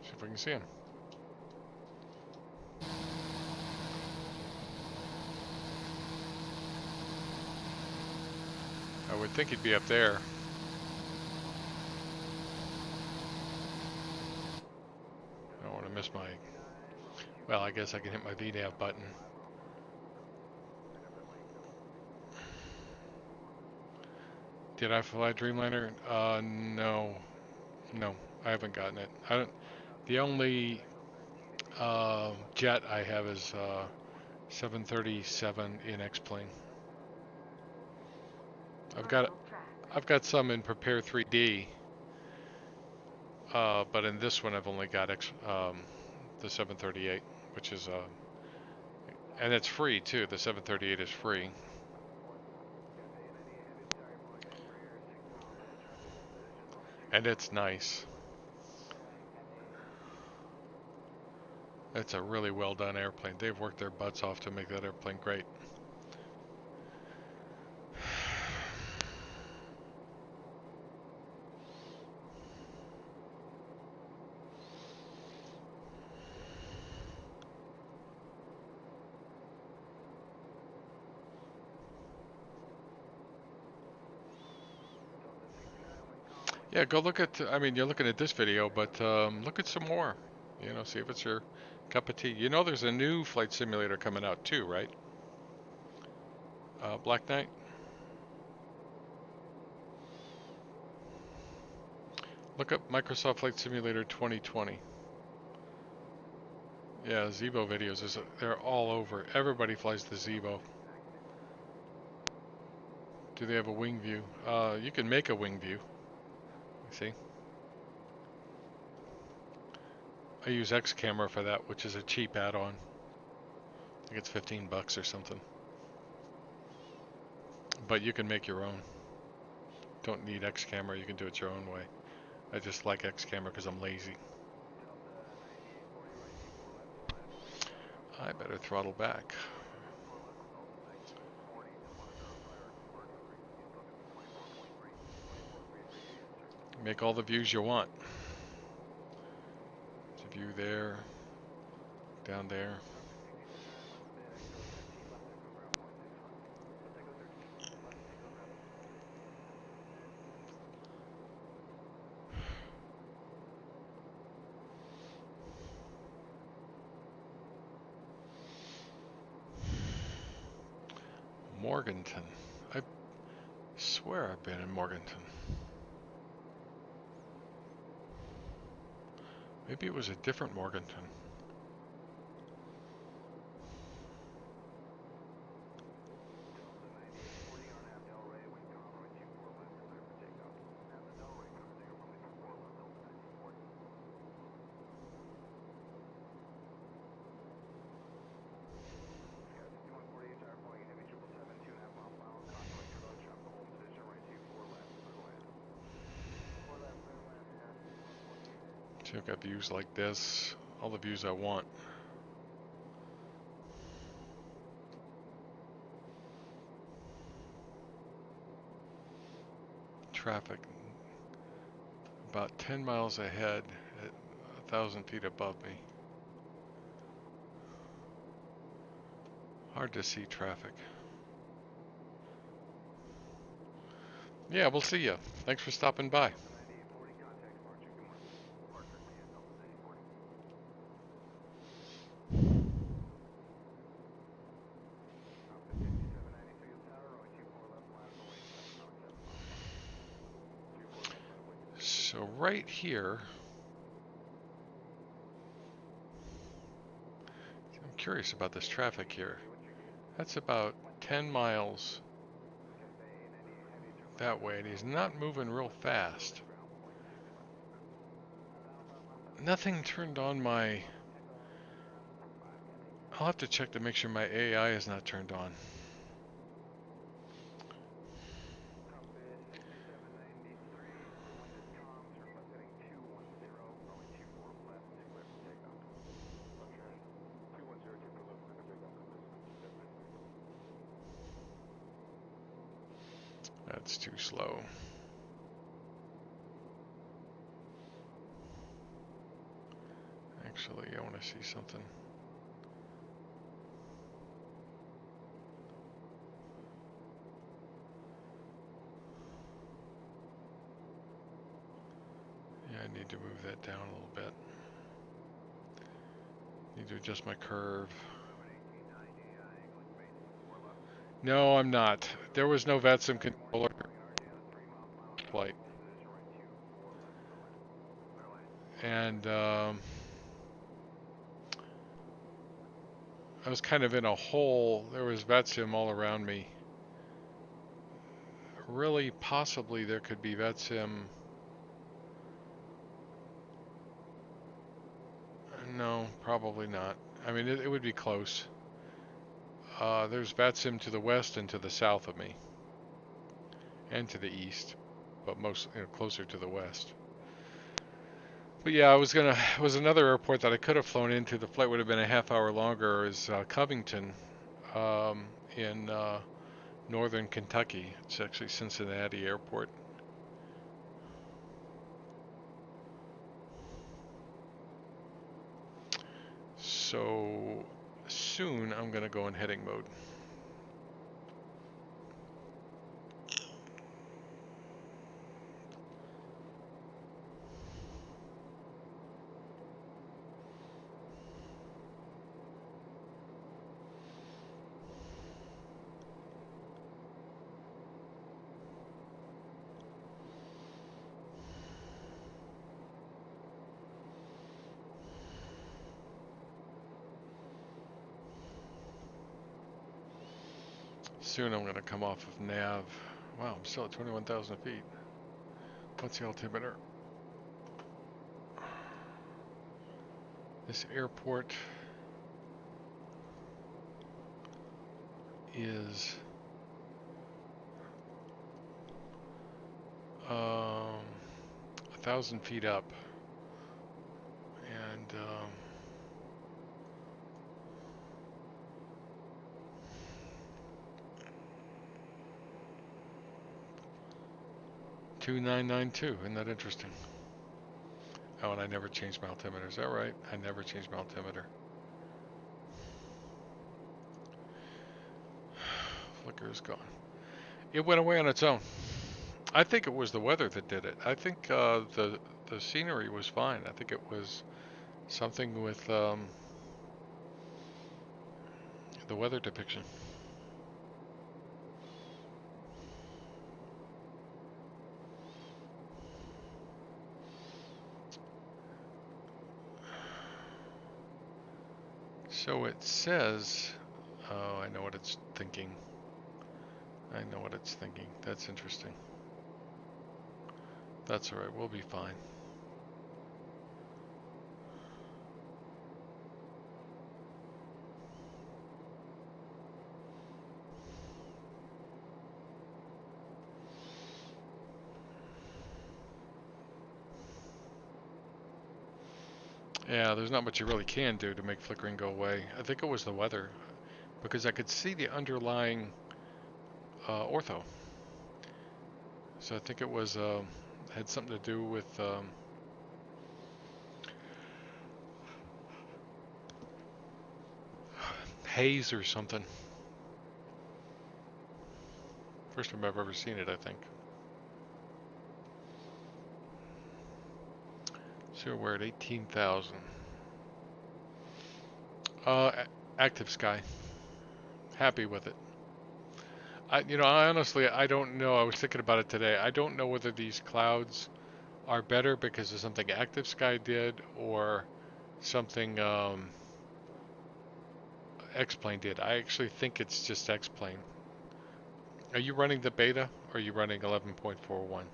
See if we can see him. I would think he'd be up there. I don't want to miss my... Well, I guess I can hit my VNAV button. Did I fly Dreamliner? No. No, I haven't gotten it. The only jet I have is 737 in X-Plane. I've got some in Prepare 3D, but in this one I've only got the 738, which is and it's free too. The 738 is free. And it's nice. It's a really well done airplane. They've worked their butts off to make that airplane great. Yeah, go look at, I mean, you're looking at this video, but look at some more. You know, see if it's your cup of tea. You know there's a new flight simulator coming out too, right? Black Knight? Look up Microsoft Flight Simulator 2020. Yeah, Zebo videos, they're all over. Everybody flies the Zebo. Do they have a wing view? You can make a wing view. See? I use X Camera for that, which is a cheap add-on. I think it's $15 or something. But you can make your own. Don't need X camera, you can do it your own way. I just like X camera because I'm lazy. I better throttle back. Make all the views you want. There's a view there, down there. Morganton. I swear I've been in Morganton. Maybe it was a different Morganton. So I've got views like this, all the views I want. Traffic about 10 miles ahead at 1,000 feet above me. Hard to see traffic. Yeah, we'll see you. Thanks for stopping by. So right here, I'm curious about this traffic here. That's about 10 miles that way, and he's not moving real fast. Nothing turned on my... I'll have to check to make sure my AI is not turned on. That's too slow. Actually, I want to see something. Yeah, I need to move that down a little bit. Need to adjust my curve. No, I'm not. There was no VATSIM controller flight. And I was kind of in a hole. There was VATSIM all around me. Really, possibly there could be VATSIM. No, probably not. I mean, it would be close. There's VATSIM to the west and to the south of me. And to the east. But most, closer to the west. But yeah, it was another airport that I could have flown into. The flight would have been a half hour longer. Is Covington in northern Kentucky. It's actually Cincinnati Airport. So soon I'm going to go in heading mode. Soon I'm going to come off of nav. Wow, I'm still at 21,000 feet. What's the altimeter? This airport is 1,000 feet up, and 2992. Isn't that interesting? Oh, and I never changed my altimeter. Is that right? I never changed my altimeter. Flicker is gone. It went away on its own. I think it was the weather that did it. I think the scenery was fine. I think it was something with the weather depiction. So it says, oh, I know what it's thinking. I know what it's thinking. That's interesting. That's alright, we'll be fine. Yeah, there's not much you really can do to make flickering go away. I think it was the weather, because I could see the underlying ortho. So I think it was had something to do with haze or something. First time I've ever seen it, I think. So we're at 18,000. Active sky. Happy with it. I honestly, I don't know. I was thinking about it today. I don't know whether these clouds are better because of something Active Sky did or something X-Plane did. I actually think it's just X-Plane. Are you running the beta or are you running 11.41?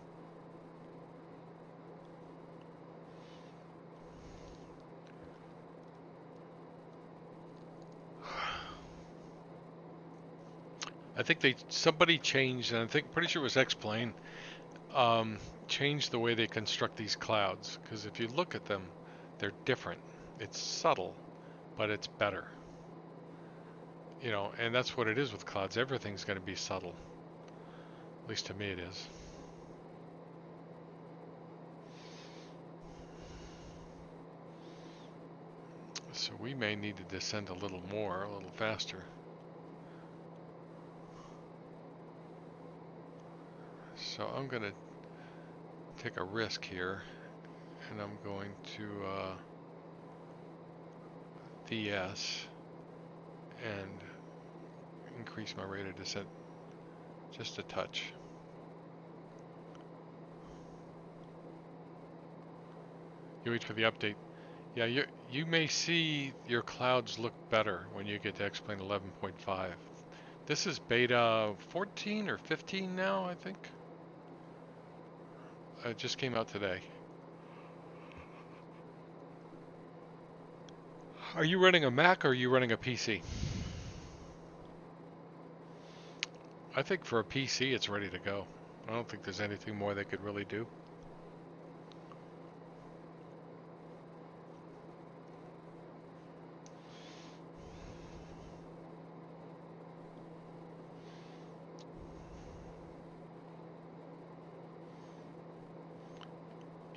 I think somebody changed, and I think pretty sure it was X-Plane, changed the way they construct these clouds. Because if you look at them, they're different. It's subtle, but it's better. And that's what it is with clouds. Everything's going to be subtle. At least to me it is. So we may need to descend a little more, a little faster. So I'm going to take a risk here, and I'm going to DS and increase my rate of descent just a touch. You wait for the update. Yeah, you may see your clouds look better when you get to X-Plane 11.5. This is beta 14 or 15 now, I think. It just came out today. Are you running a Mac or are you running a PC? I think for a PC it's ready to go. I don't think there's anything more they could really do.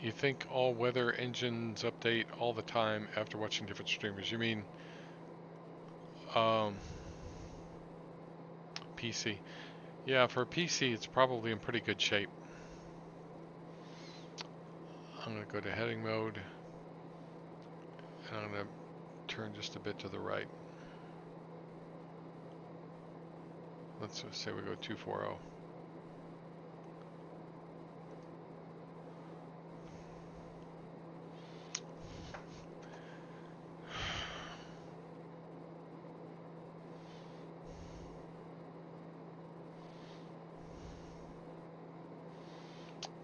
You think all weather engines update all the time after watching different streamers? You mean PC? Yeah, for a PC it's probably in pretty good shape. I'm going to go to heading mode, and I'm going to turn just a bit to the right. Let's just say we go 240.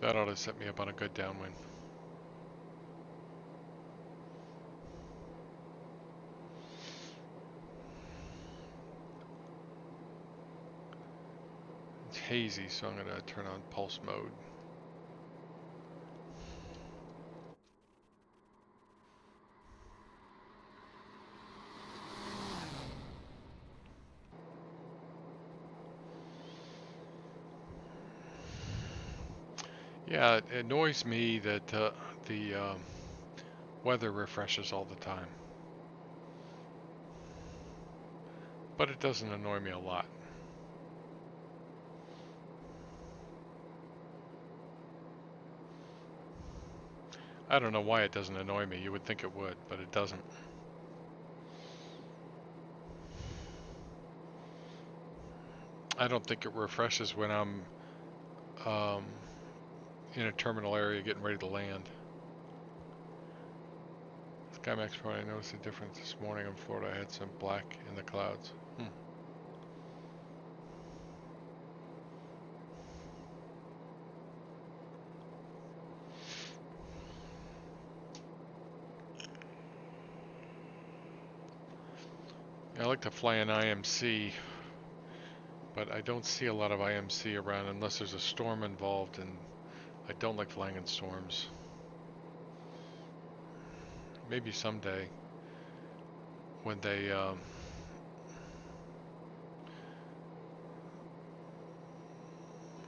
That ought to set me up on a good downwind. It's hazy, so I'm going to turn on pulse mode. Yeah, it annoys me that the weather refreshes all the time. But it doesn't annoy me a lot. I don't know why it doesn't annoy me. You would think it would, but it doesn't. I don't think it refreshes when I'm in a terminal area getting ready to land. SkyMax Pro, I noticed a difference this morning in Florida. I had some black in the clouds. I like to fly an IMC, but I don't see a lot of IMC around unless there's a storm involved, and I don't like flying in storms. Maybe someday when they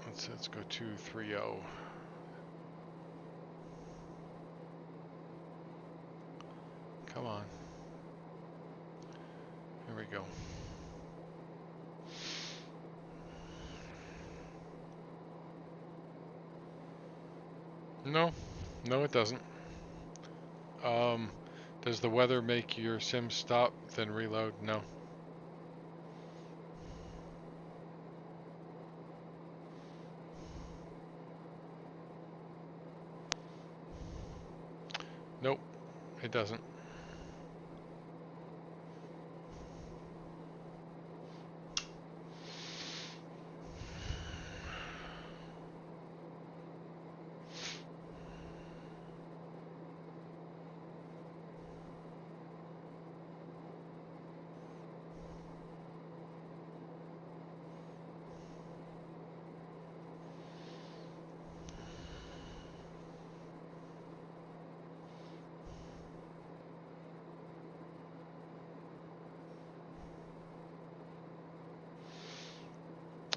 let's go 230. Come on. Here we go. No, it doesn't. Does the weather make your sim stop, then reload? No. Nope, it doesn't.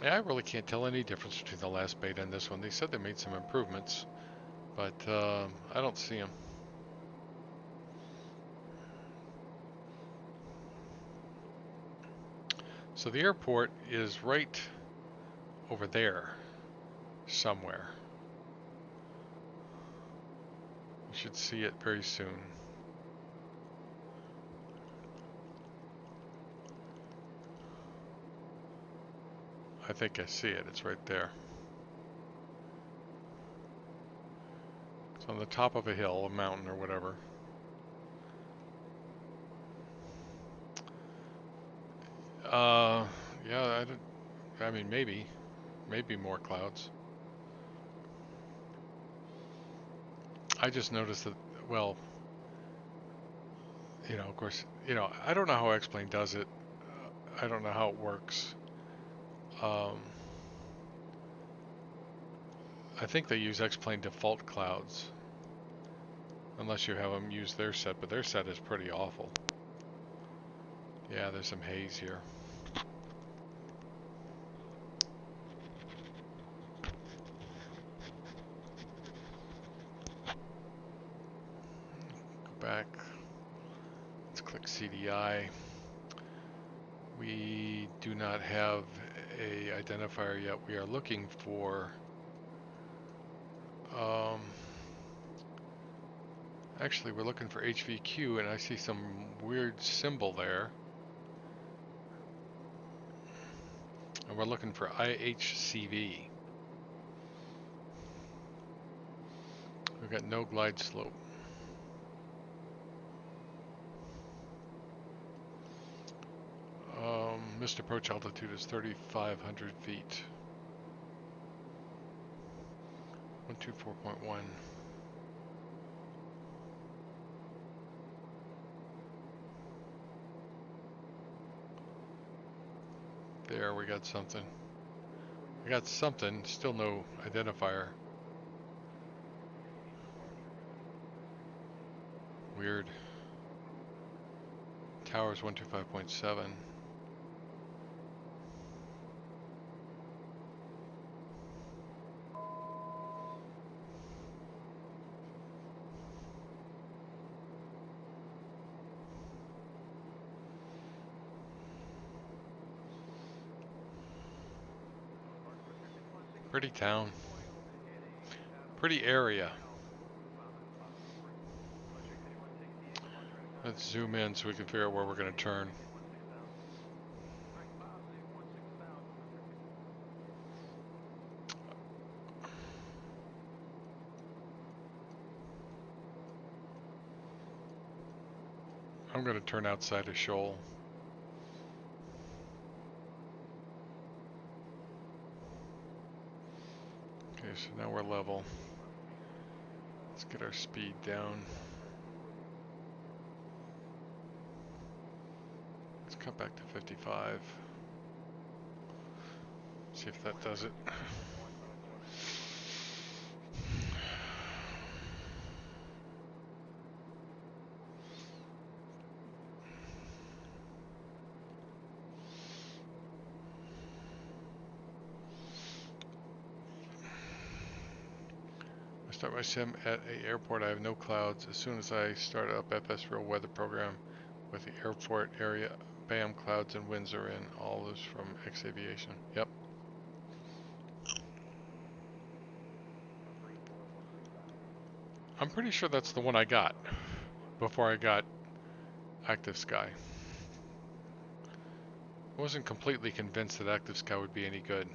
Yeah, I really can't tell any difference between the last beta and this one. They said they made some improvements, but I don't see them. So the airport is right over there somewhere. You should see it very soon. I think I see it. It's right there. It's on the top of a hill, a mountain or whatever. Yeah, I mean, maybe more clouds. I just noticed that, well, of course, I don't know how X-Plane does it. I don't know how it works. I think they use X-Plane default clouds. Unless you have them use their set, but their set is pretty awful. Yeah, there's some haze here. Go back. Let's click CDI. We do not have a identifier yet. We are looking for actually we're looking for HVQ, and I see some weird symbol there. And we're looking for IHCV. We've got no glide slope. Missed approach altitude is 3,500 feet. 124.1. There, we got something. We got something, still no identifier. Weird. Tower's 125.7. Pretty town. Pretty area. Let's zoom in so we can figure out where we're going to turn. I'm going to turn outside a shoal. Okay, so now we're level. Let's get our speed down. Let's cut back to 55. See if that does it. I start my sim at an airport. I have no clouds. As soon as I start up FS Real Weather Program with the airport area, bam, clouds and winds are in. All those from X Aviation. Yep. I'm pretty sure that's the one I got before I got Active Sky. I wasn't completely convinced that Active Sky would be any good.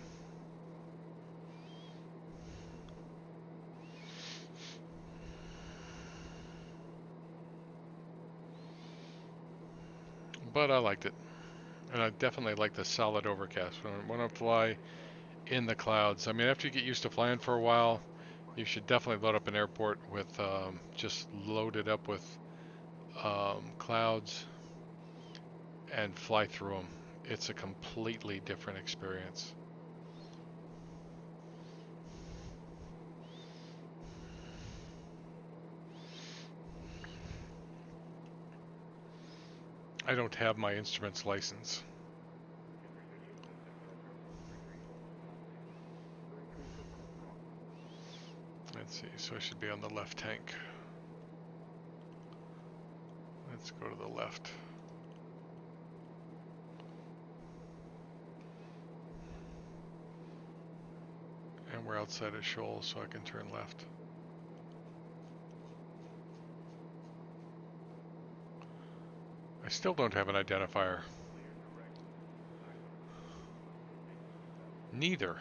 But I liked it. And I definitely like the solid overcast. When I fly in the clouds, I mean, after you get used to flying for a while, you should definitely load up an airport with, just load it up with clouds and fly through them. It's a completely different experience. I don't have my instruments license. Let's see, so I should be on the left tank. Let's go to the left. And we're outside a shoal, so I can turn left. I still don't have an identifier. Neither.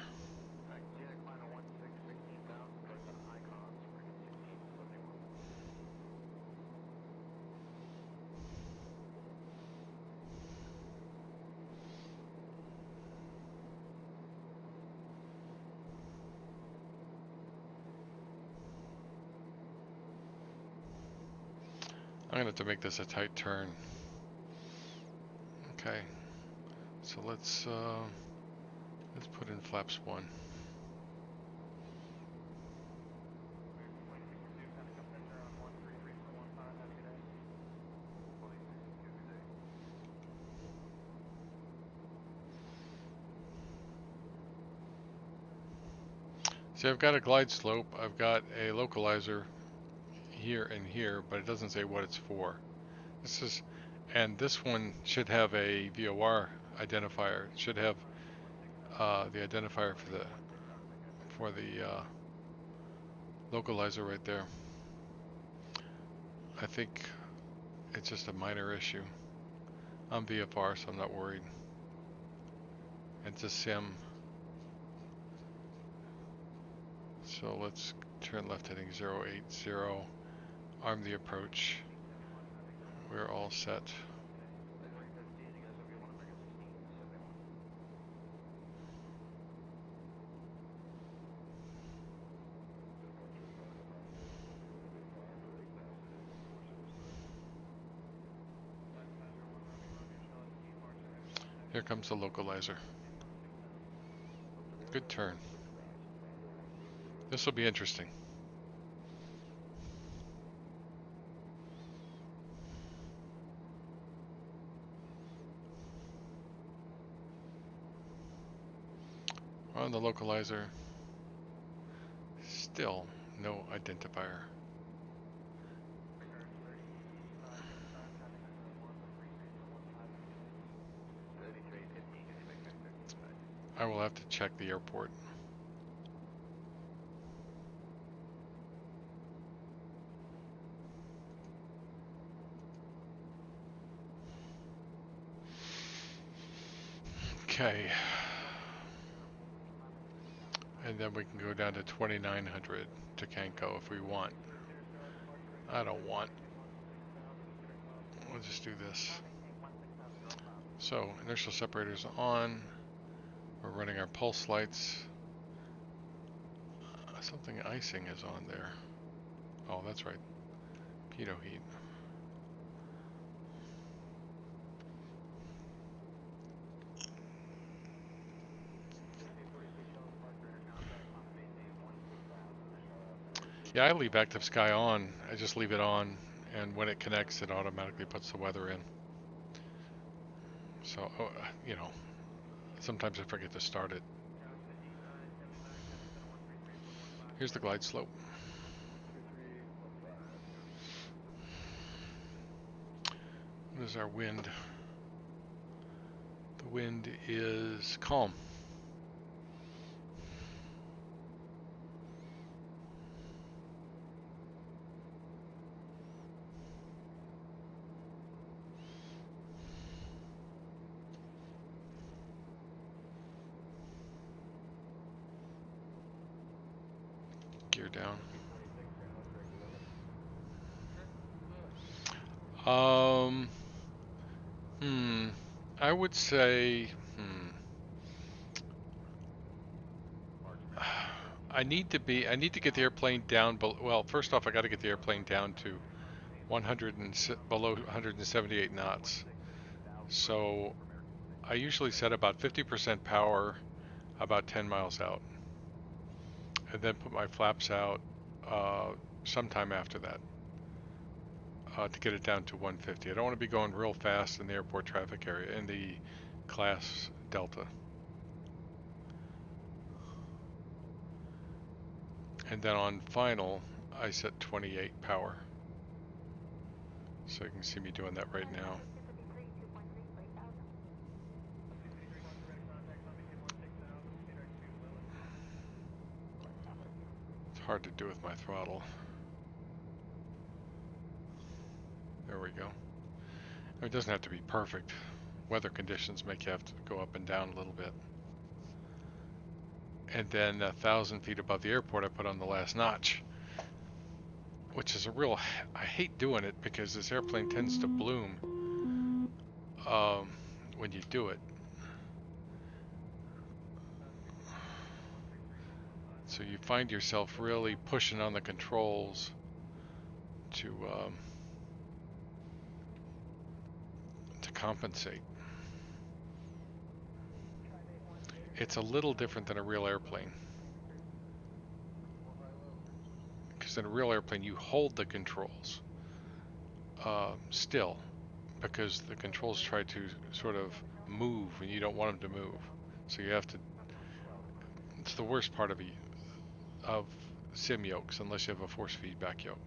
I'm gonna have to make this a tight turn. Okay, so let's put in flaps 1. See, I've got a glide slope, I've got a localizer here and here, but it doesn't say what it's for. And this one should have a VOR identifier. It should have the identifier for the localizer right there. I think it's just a minor issue. I'm VFR, so I'm not worried. It's a sim. So let's turn left heading 080. Arm the approach. We're all set. Here comes the localizer. Good turn. This will be interesting. On the localizer, still no identifier. I will have to check the airport. Okay. And then we can go down to 2900 to Kanko if we want. I don't want. We'll just do this. So, inertial separator's on. We're running our pulse lights. Something icing is on there. Oh, that's right. Pitot heat. Yeah, I leave active sky on. I just leave it on, and when it connects, it automatically puts the weather in. So, you know, sometimes I forget to start it. Here's the glide slope. What is our wind? The wind is calm. Gear down. I would say, I need to get the airplane down, well, first off, I got to get the airplane down to 100 and below 178 knots. So I usually set about 50% power about 10 miles out, and then put my flaps out sometime after that to get it down to 150. I don't want to be going real fast in the airport traffic area in the class Delta. And then on final, I set 28 power. So you can see me doing that right now. It's hard to do with my throttle. There we go. It doesn't have to be perfect. Weather conditions make you have to go up and down a little bit. And then 1,000 feet above the airport, I put on the last notch, which is a real, I hate doing it because this airplane tends to bloom when you do it. So you find yourself really pushing on the controls to compensate. It's a little different than a real airplane. Because in a real airplane, you hold the controls still, because the controls try to sort of move and you don't want them to move. So you have to, it's the worst part of sim yokes, unless you have a force feedback yoke.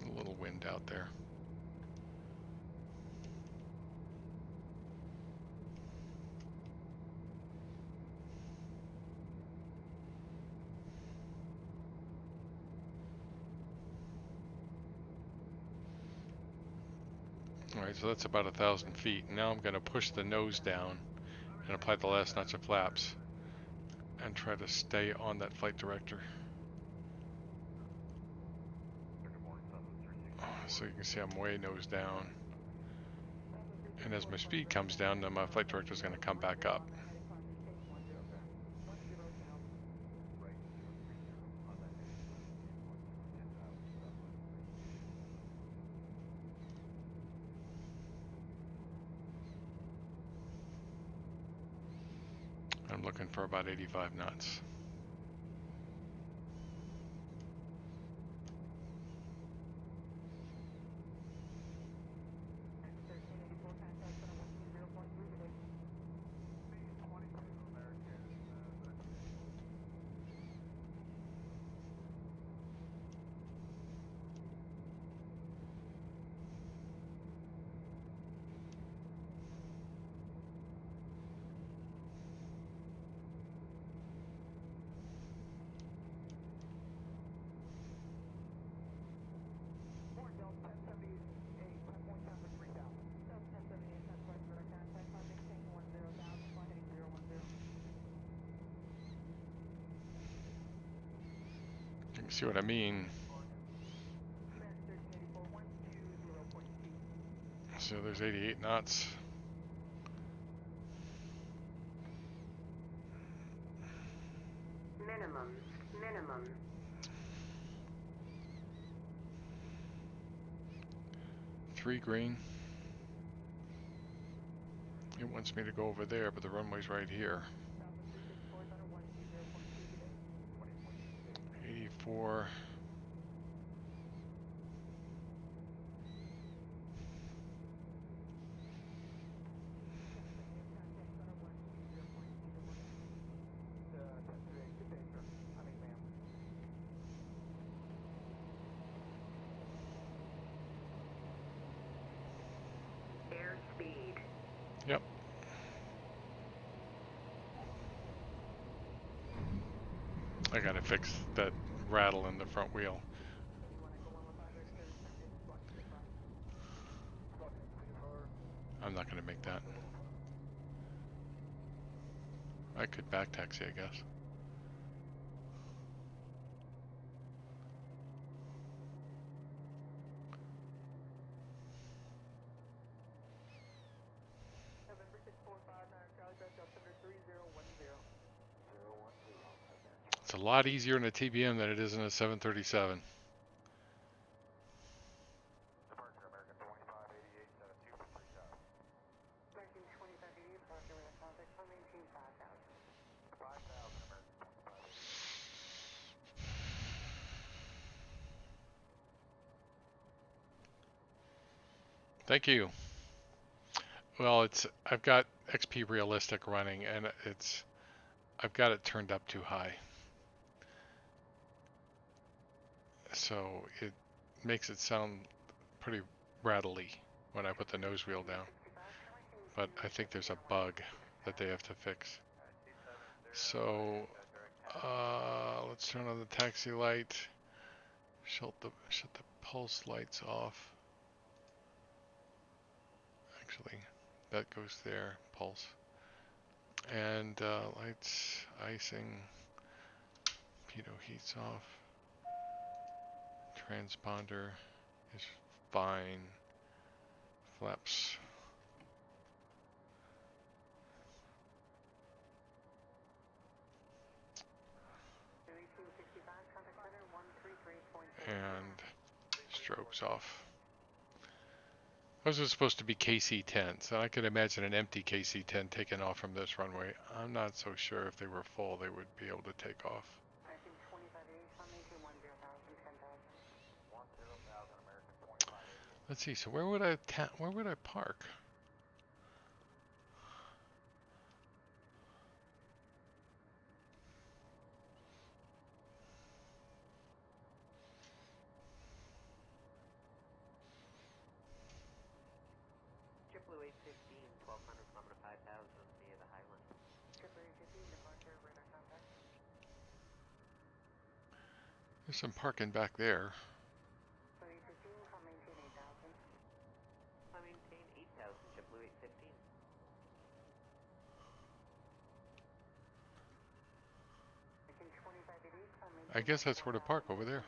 A little wind out there. Alright, so that's about 1,000 feet. Now I'm going to push the nose down and apply the last notch of flaps and try to stay on that flight director. So you can see I'm way nose down. And as my speed comes down, then my flight director is going to come back up. I'm looking for about 85 knots. See what I mean? So there's 88 knots. Minimum. 3 green. It wants me to go over there, but the runway's right here. 84. Airspeed. Yep. I gotta fix that rattle in the front wheel. I'm not gonna make that. I could back taxi, I guess. It's a lot easier in a TBM than it is in a 737. Thank you. Well, I've got XPRealistic running, and I've got it turned up too high. So it makes it sound pretty rattly when I put the nose wheel down. But I think there's a bug that they have to fix. So let's turn on the taxi light. Shut the pulse lights off. Actually, that goes there. Pulse. And lights, icing, pitot heats off. Transponder is fine. Flaps. And strobes off. Those are supposed to be KC-10, so I could imagine an empty KC-10 taking off from this runway. I'm not so sure if they were full they would be able to take off. Let's see. So where would I park? There's some parking back there. I guess that's where to park, over there.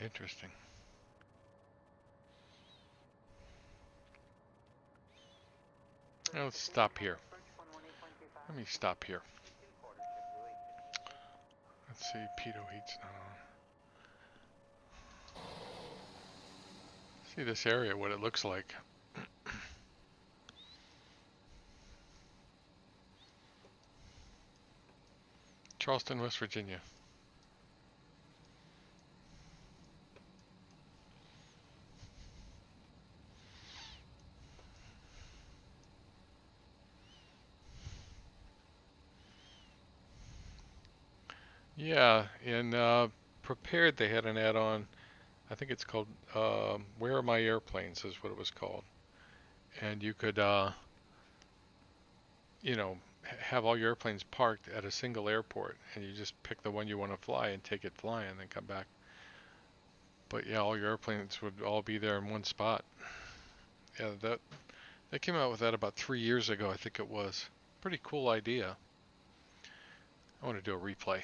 Interesting. Now let's stop here. Let me stop here. Let's see, pitot heat's not on. See this area, what it looks like. Charleston, West Virginia. Yeah, in Prepared they had an add-on. I think it's called Where Are My Airplanes is what it was called. And you could, you know, have all your airplanes parked at a single airport, and you just pick the one you want to fly and take it flying and then come back. But yeah, all your airplanes would all be there in one spot. Yeah, they came out with that about 3 years ago, I think it was. Pretty cool idea. I want to do a replay.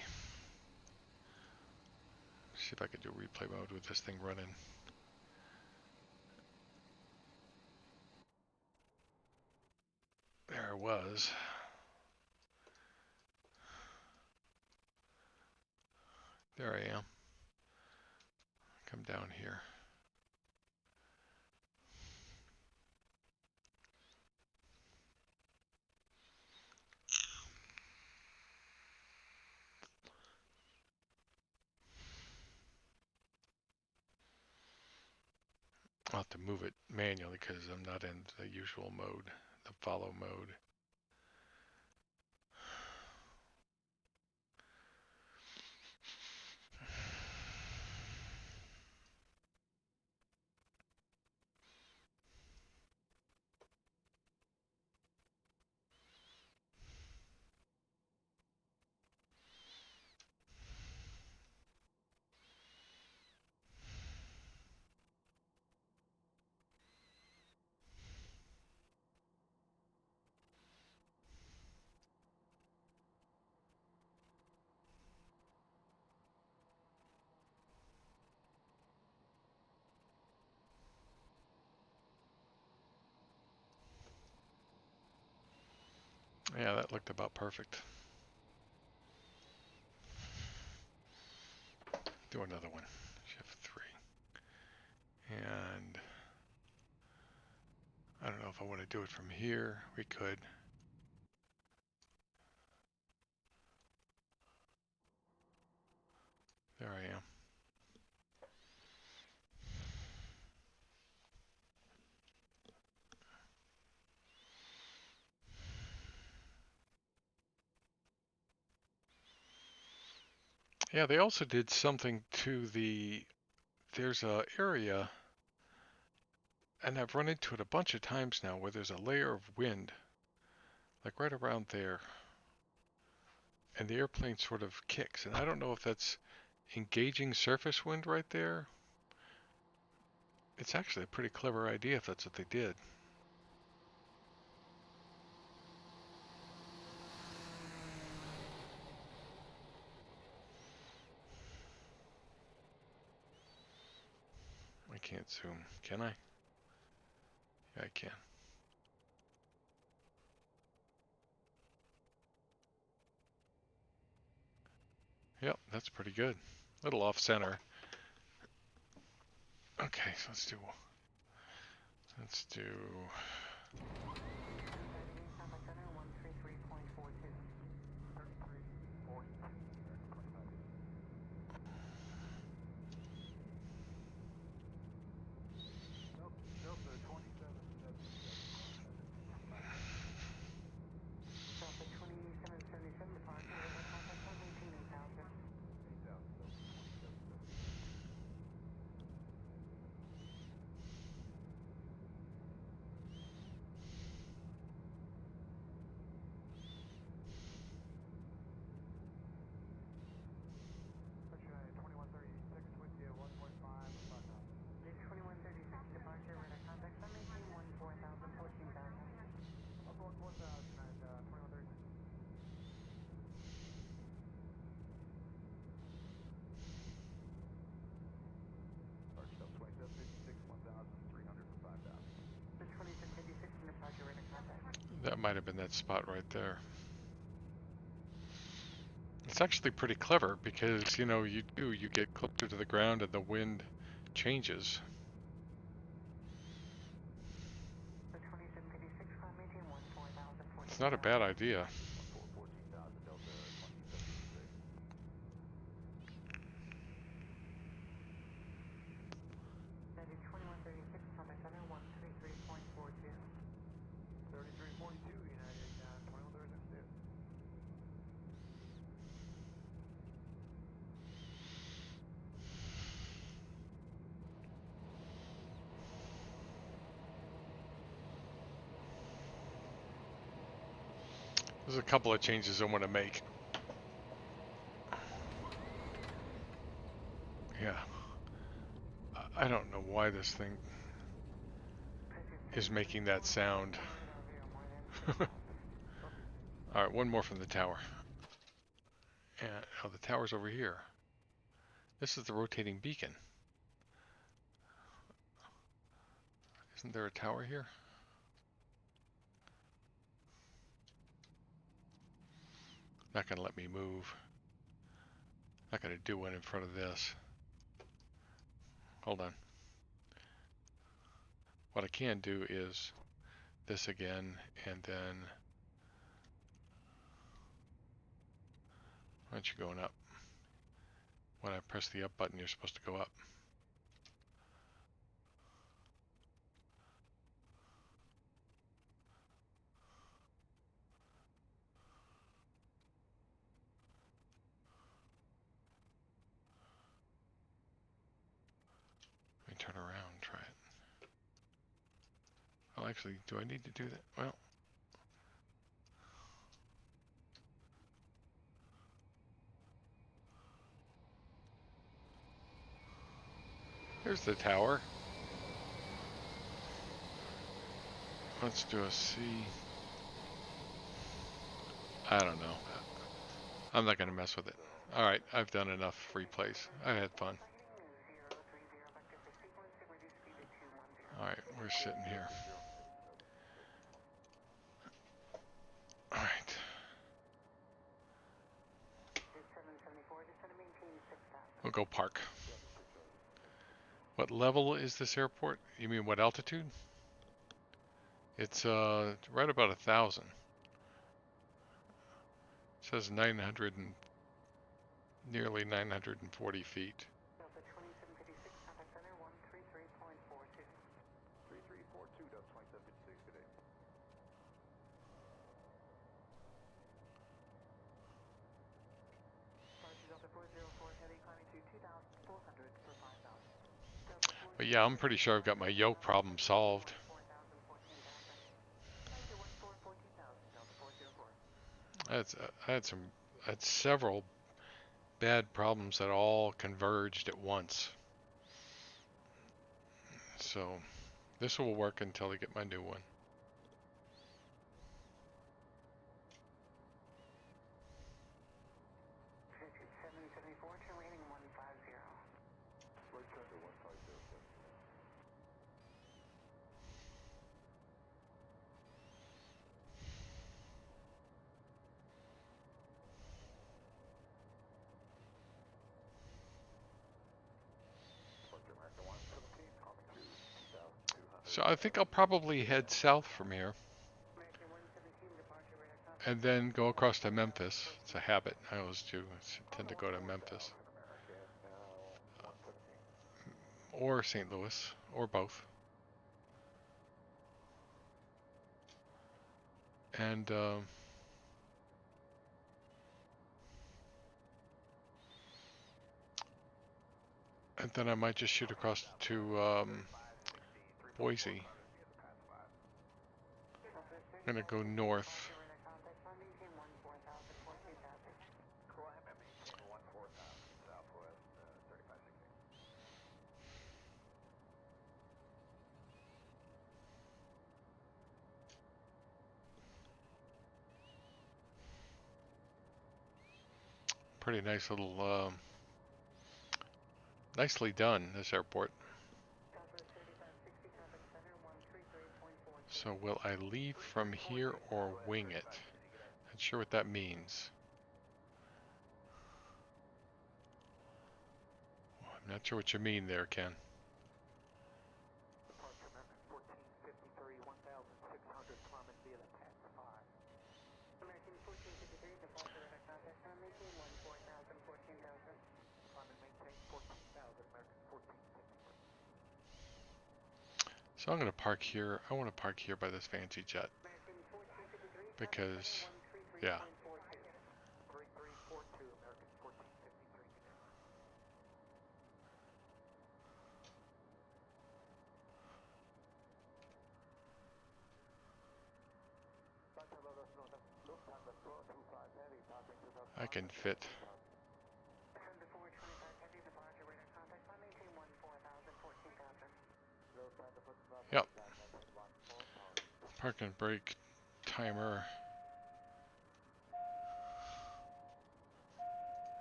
See if I could do replay mode with this thing running. There it was. There I am. Come down here. I'll have to move it manually because I'm not in the usual mode, the follow mode. Yeah, that looked about perfect. Do another one. Shift 3. And I don't know if I want to do it from here. We could. There I am. Yeah, they also did something to there's a area, and I've run into it a bunch of times now, where there's a layer of wind, like right around there, and the airplane sort of kicks, and I don't know if that's engaging surface wind right there. It's actually a pretty clever idea if that's what they did. I can't zoom, can I? Yeah, I can. Yep, that's pretty good. A little off center. Okay, so let's do that might have been that spot right there. It's actually pretty clever because, you know, you get closer to the ground and the wind changes. It's not a bad idea. There's a couple of changes I want to make. Yeah. I don't know why this thing is making that sound. Alright, one more from the tower. And, oh, the tower's over here. This is the rotating beacon. Isn't there a tower here? Not gonna let me move. Not gonna do one in front of this. Hold on. What I can do is this again, and then why aren't you going up? When I press the up button, you're supposed to go up. Let me turn around, try it. Oh, actually, do I need to do that? Well, here's the tower. Let's do a C. I don't know. I'm not going to mess with it. Alright, I've done enough replays. I had fun. Alright, we're sitting here. Alright. We'll go park. What level is this airport? You mean what altitude? It's right about 1,000. It says 900 and nearly 940 feet. But yeah, I'm pretty sure I've got my yoke problem solved. I had several bad problems that all converged at once. So this will work until I get my new one. So I think I'll probably head south from here and then go across to Memphis. It's a habit I always do. I tend to go to Memphis or St. Louis or both. And then I might just shoot across to Boise. I'm gonna go north. Pretty nice little, nicely done, this airport. So will I leave from here or wing it? Not sure what that means. I'm not sure what you mean there, Ken. So I'm going to park here. I want to park here by this fancy jet. Because, yeah. I can fit. Yep. Park and brake timer.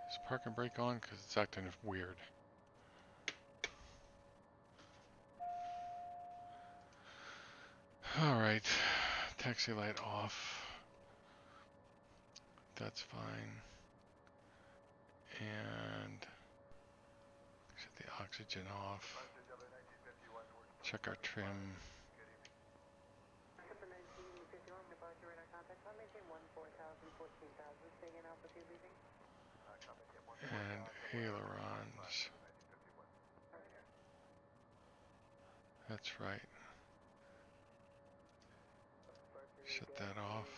Is park and brake on? Because it's acting weird. Alright, taxi light off. That's fine. And set the oxygen off. Check our trim. And ailerons. That's right. Shut that off.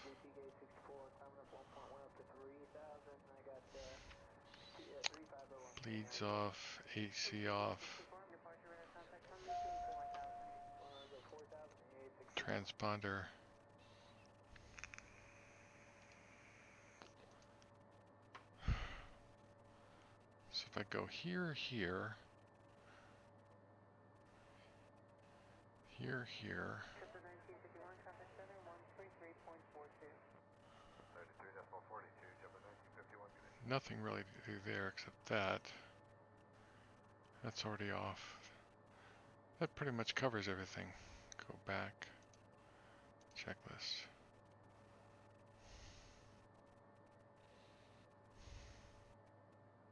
Bleeds off, AC off. Transponder. So if I go here, here, here, nothing really to do there except that. That's already off. That pretty much covers everything. Go back. Checklist.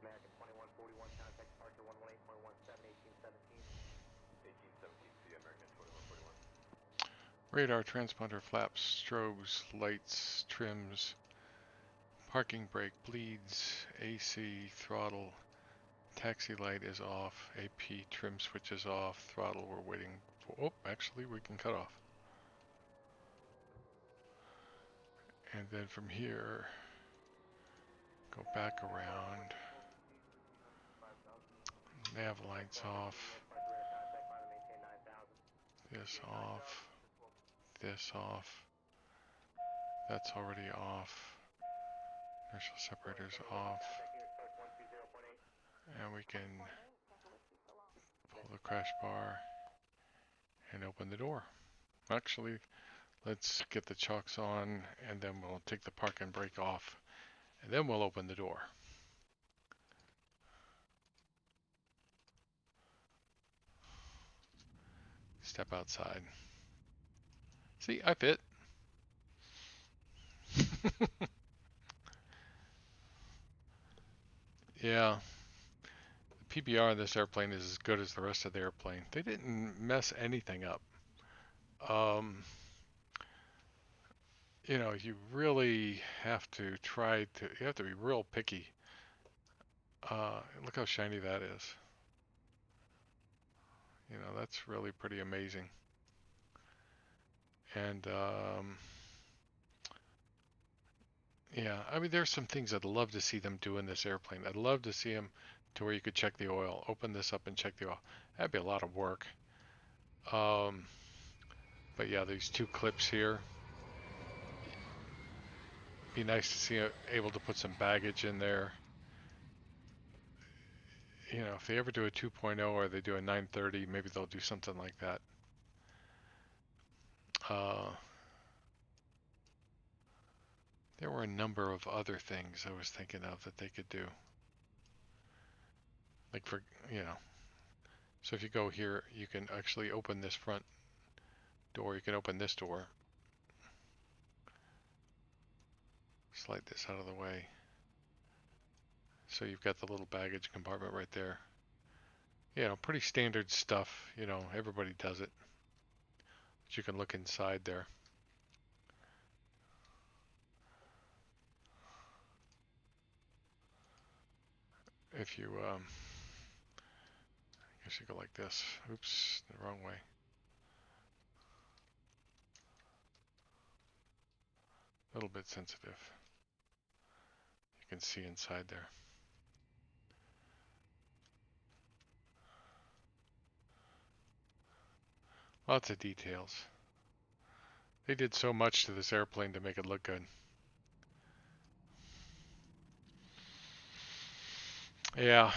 American 2141, contact departure 118.17, 1817, American 2141. Radar, transponder, flaps, strobes, lights, trims, parking brake, bleeds, AC, throttle, taxi light is off, AP trim switch is off, throttle we're waiting for. Oh, actually we can cut off. And then from here, go back around. Nav lights off. This off. This off. That's already off. Inertial separator's off. And we can pull the crash bar and open the door. Actually, let's get the chocks on and then we'll take the park and brake off and then we'll open the door. Step outside. See, I fit. Yeah. The PBR on this airplane is as good as the rest of the airplane. They didn't mess anything up. You know, you really have to you have to be real picky. Look how shiny that is. You know, that's really pretty amazing. And, yeah, I mean, there's some things I'd love to see them do in this airplane. I'd love to see them to where you could check the oil, open this up and check the oil. That'd be a lot of work. But yeah, these two clips here. Be nice to see able to put some baggage in there. You know, if they ever do a 2.0 or they do a 930, maybe they'll do something like that. There were a number of other things I was thinking of that they could do. Like for, you know, so if you go here, you can actually open this front door. You can open this door. Slide this out of the way. So you've got the little baggage compartment right there. You know, pretty standard stuff. You know, everybody does it. But you can look inside there. If you, I guess you go like this. Oops, the wrong way. A little bit sensitive. You can see inside there. Lots of details. They did so much to this airplane to make it look good. Yeah.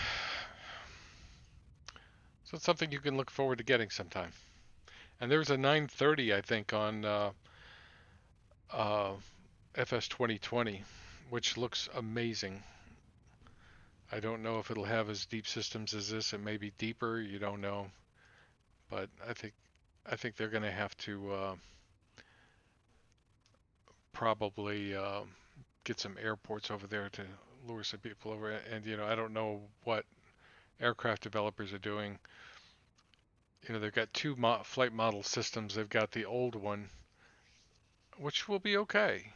So it's something you can look forward to getting sometime. And there's a 930, I think, on FS 2020, which looks amazing. I don't know if it'll have as deep systems as this. It may be deeper. You don't know, but I think they're going to have to probably get some airports over there to lure some people over. And I don't know what aircraft developers are doing. They've got two flight model systems. They've got the old one, which will be okay,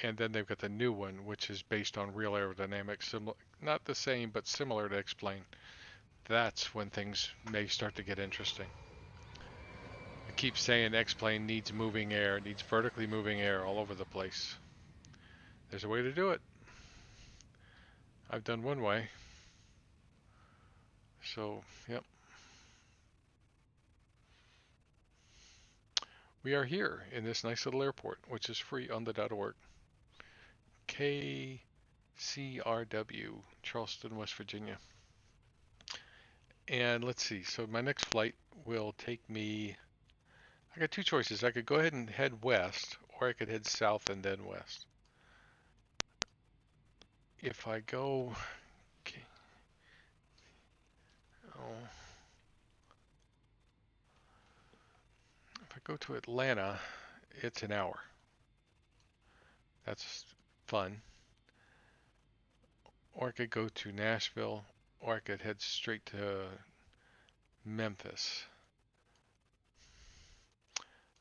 and then they've got the new one, which is based on real aerodynamics, not the same, but similar to X-Plane. That's when things may start to get interesting. I keep saying X-Plane needs moving air, needs vertically moving air all over the place. There's a way to do it. I've done one way. So, yep. We are here in this nice little airport, which is free on the .org. KCRW, Charleston, West Virginia. And let's see, so my next flight will take me, I got two choices. I could go ahead and head west, or I could head south and then west. If I go, okay, if I go to Atlanta, it's an hour. That's fun. Or I could go to Nashville, or I could head straight to Memphis.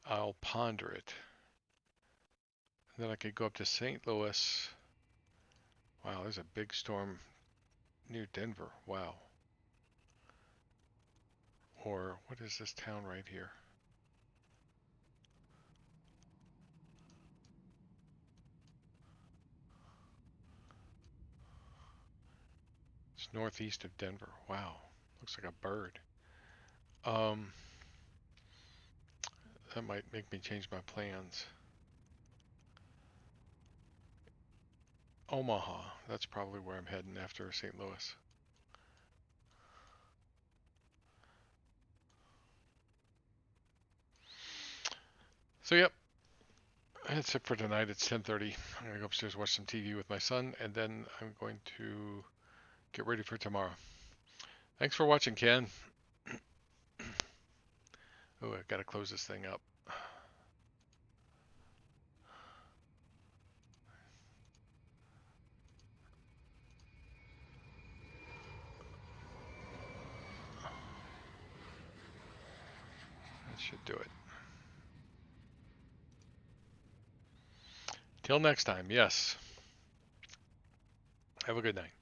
I'll ponder it. Then I could go up to St. Louis. Wow, there's a big storm near Denver. Wow. Or what is this town right here? It's northeast of Denver. Wow. Looks like a bird. That might make me change my plans. Omaha. That's probably where I'm heading after St. Louis. So yep. That's it for tonight. It's 10:30. I'm gonna go upstairs, watch some TV with my son, and then I'm going to get ready for tomorrow. Thanks for watching, Ken. Oh, I've got to close this thing up. That should do it. Till next time, yes. Have a good night.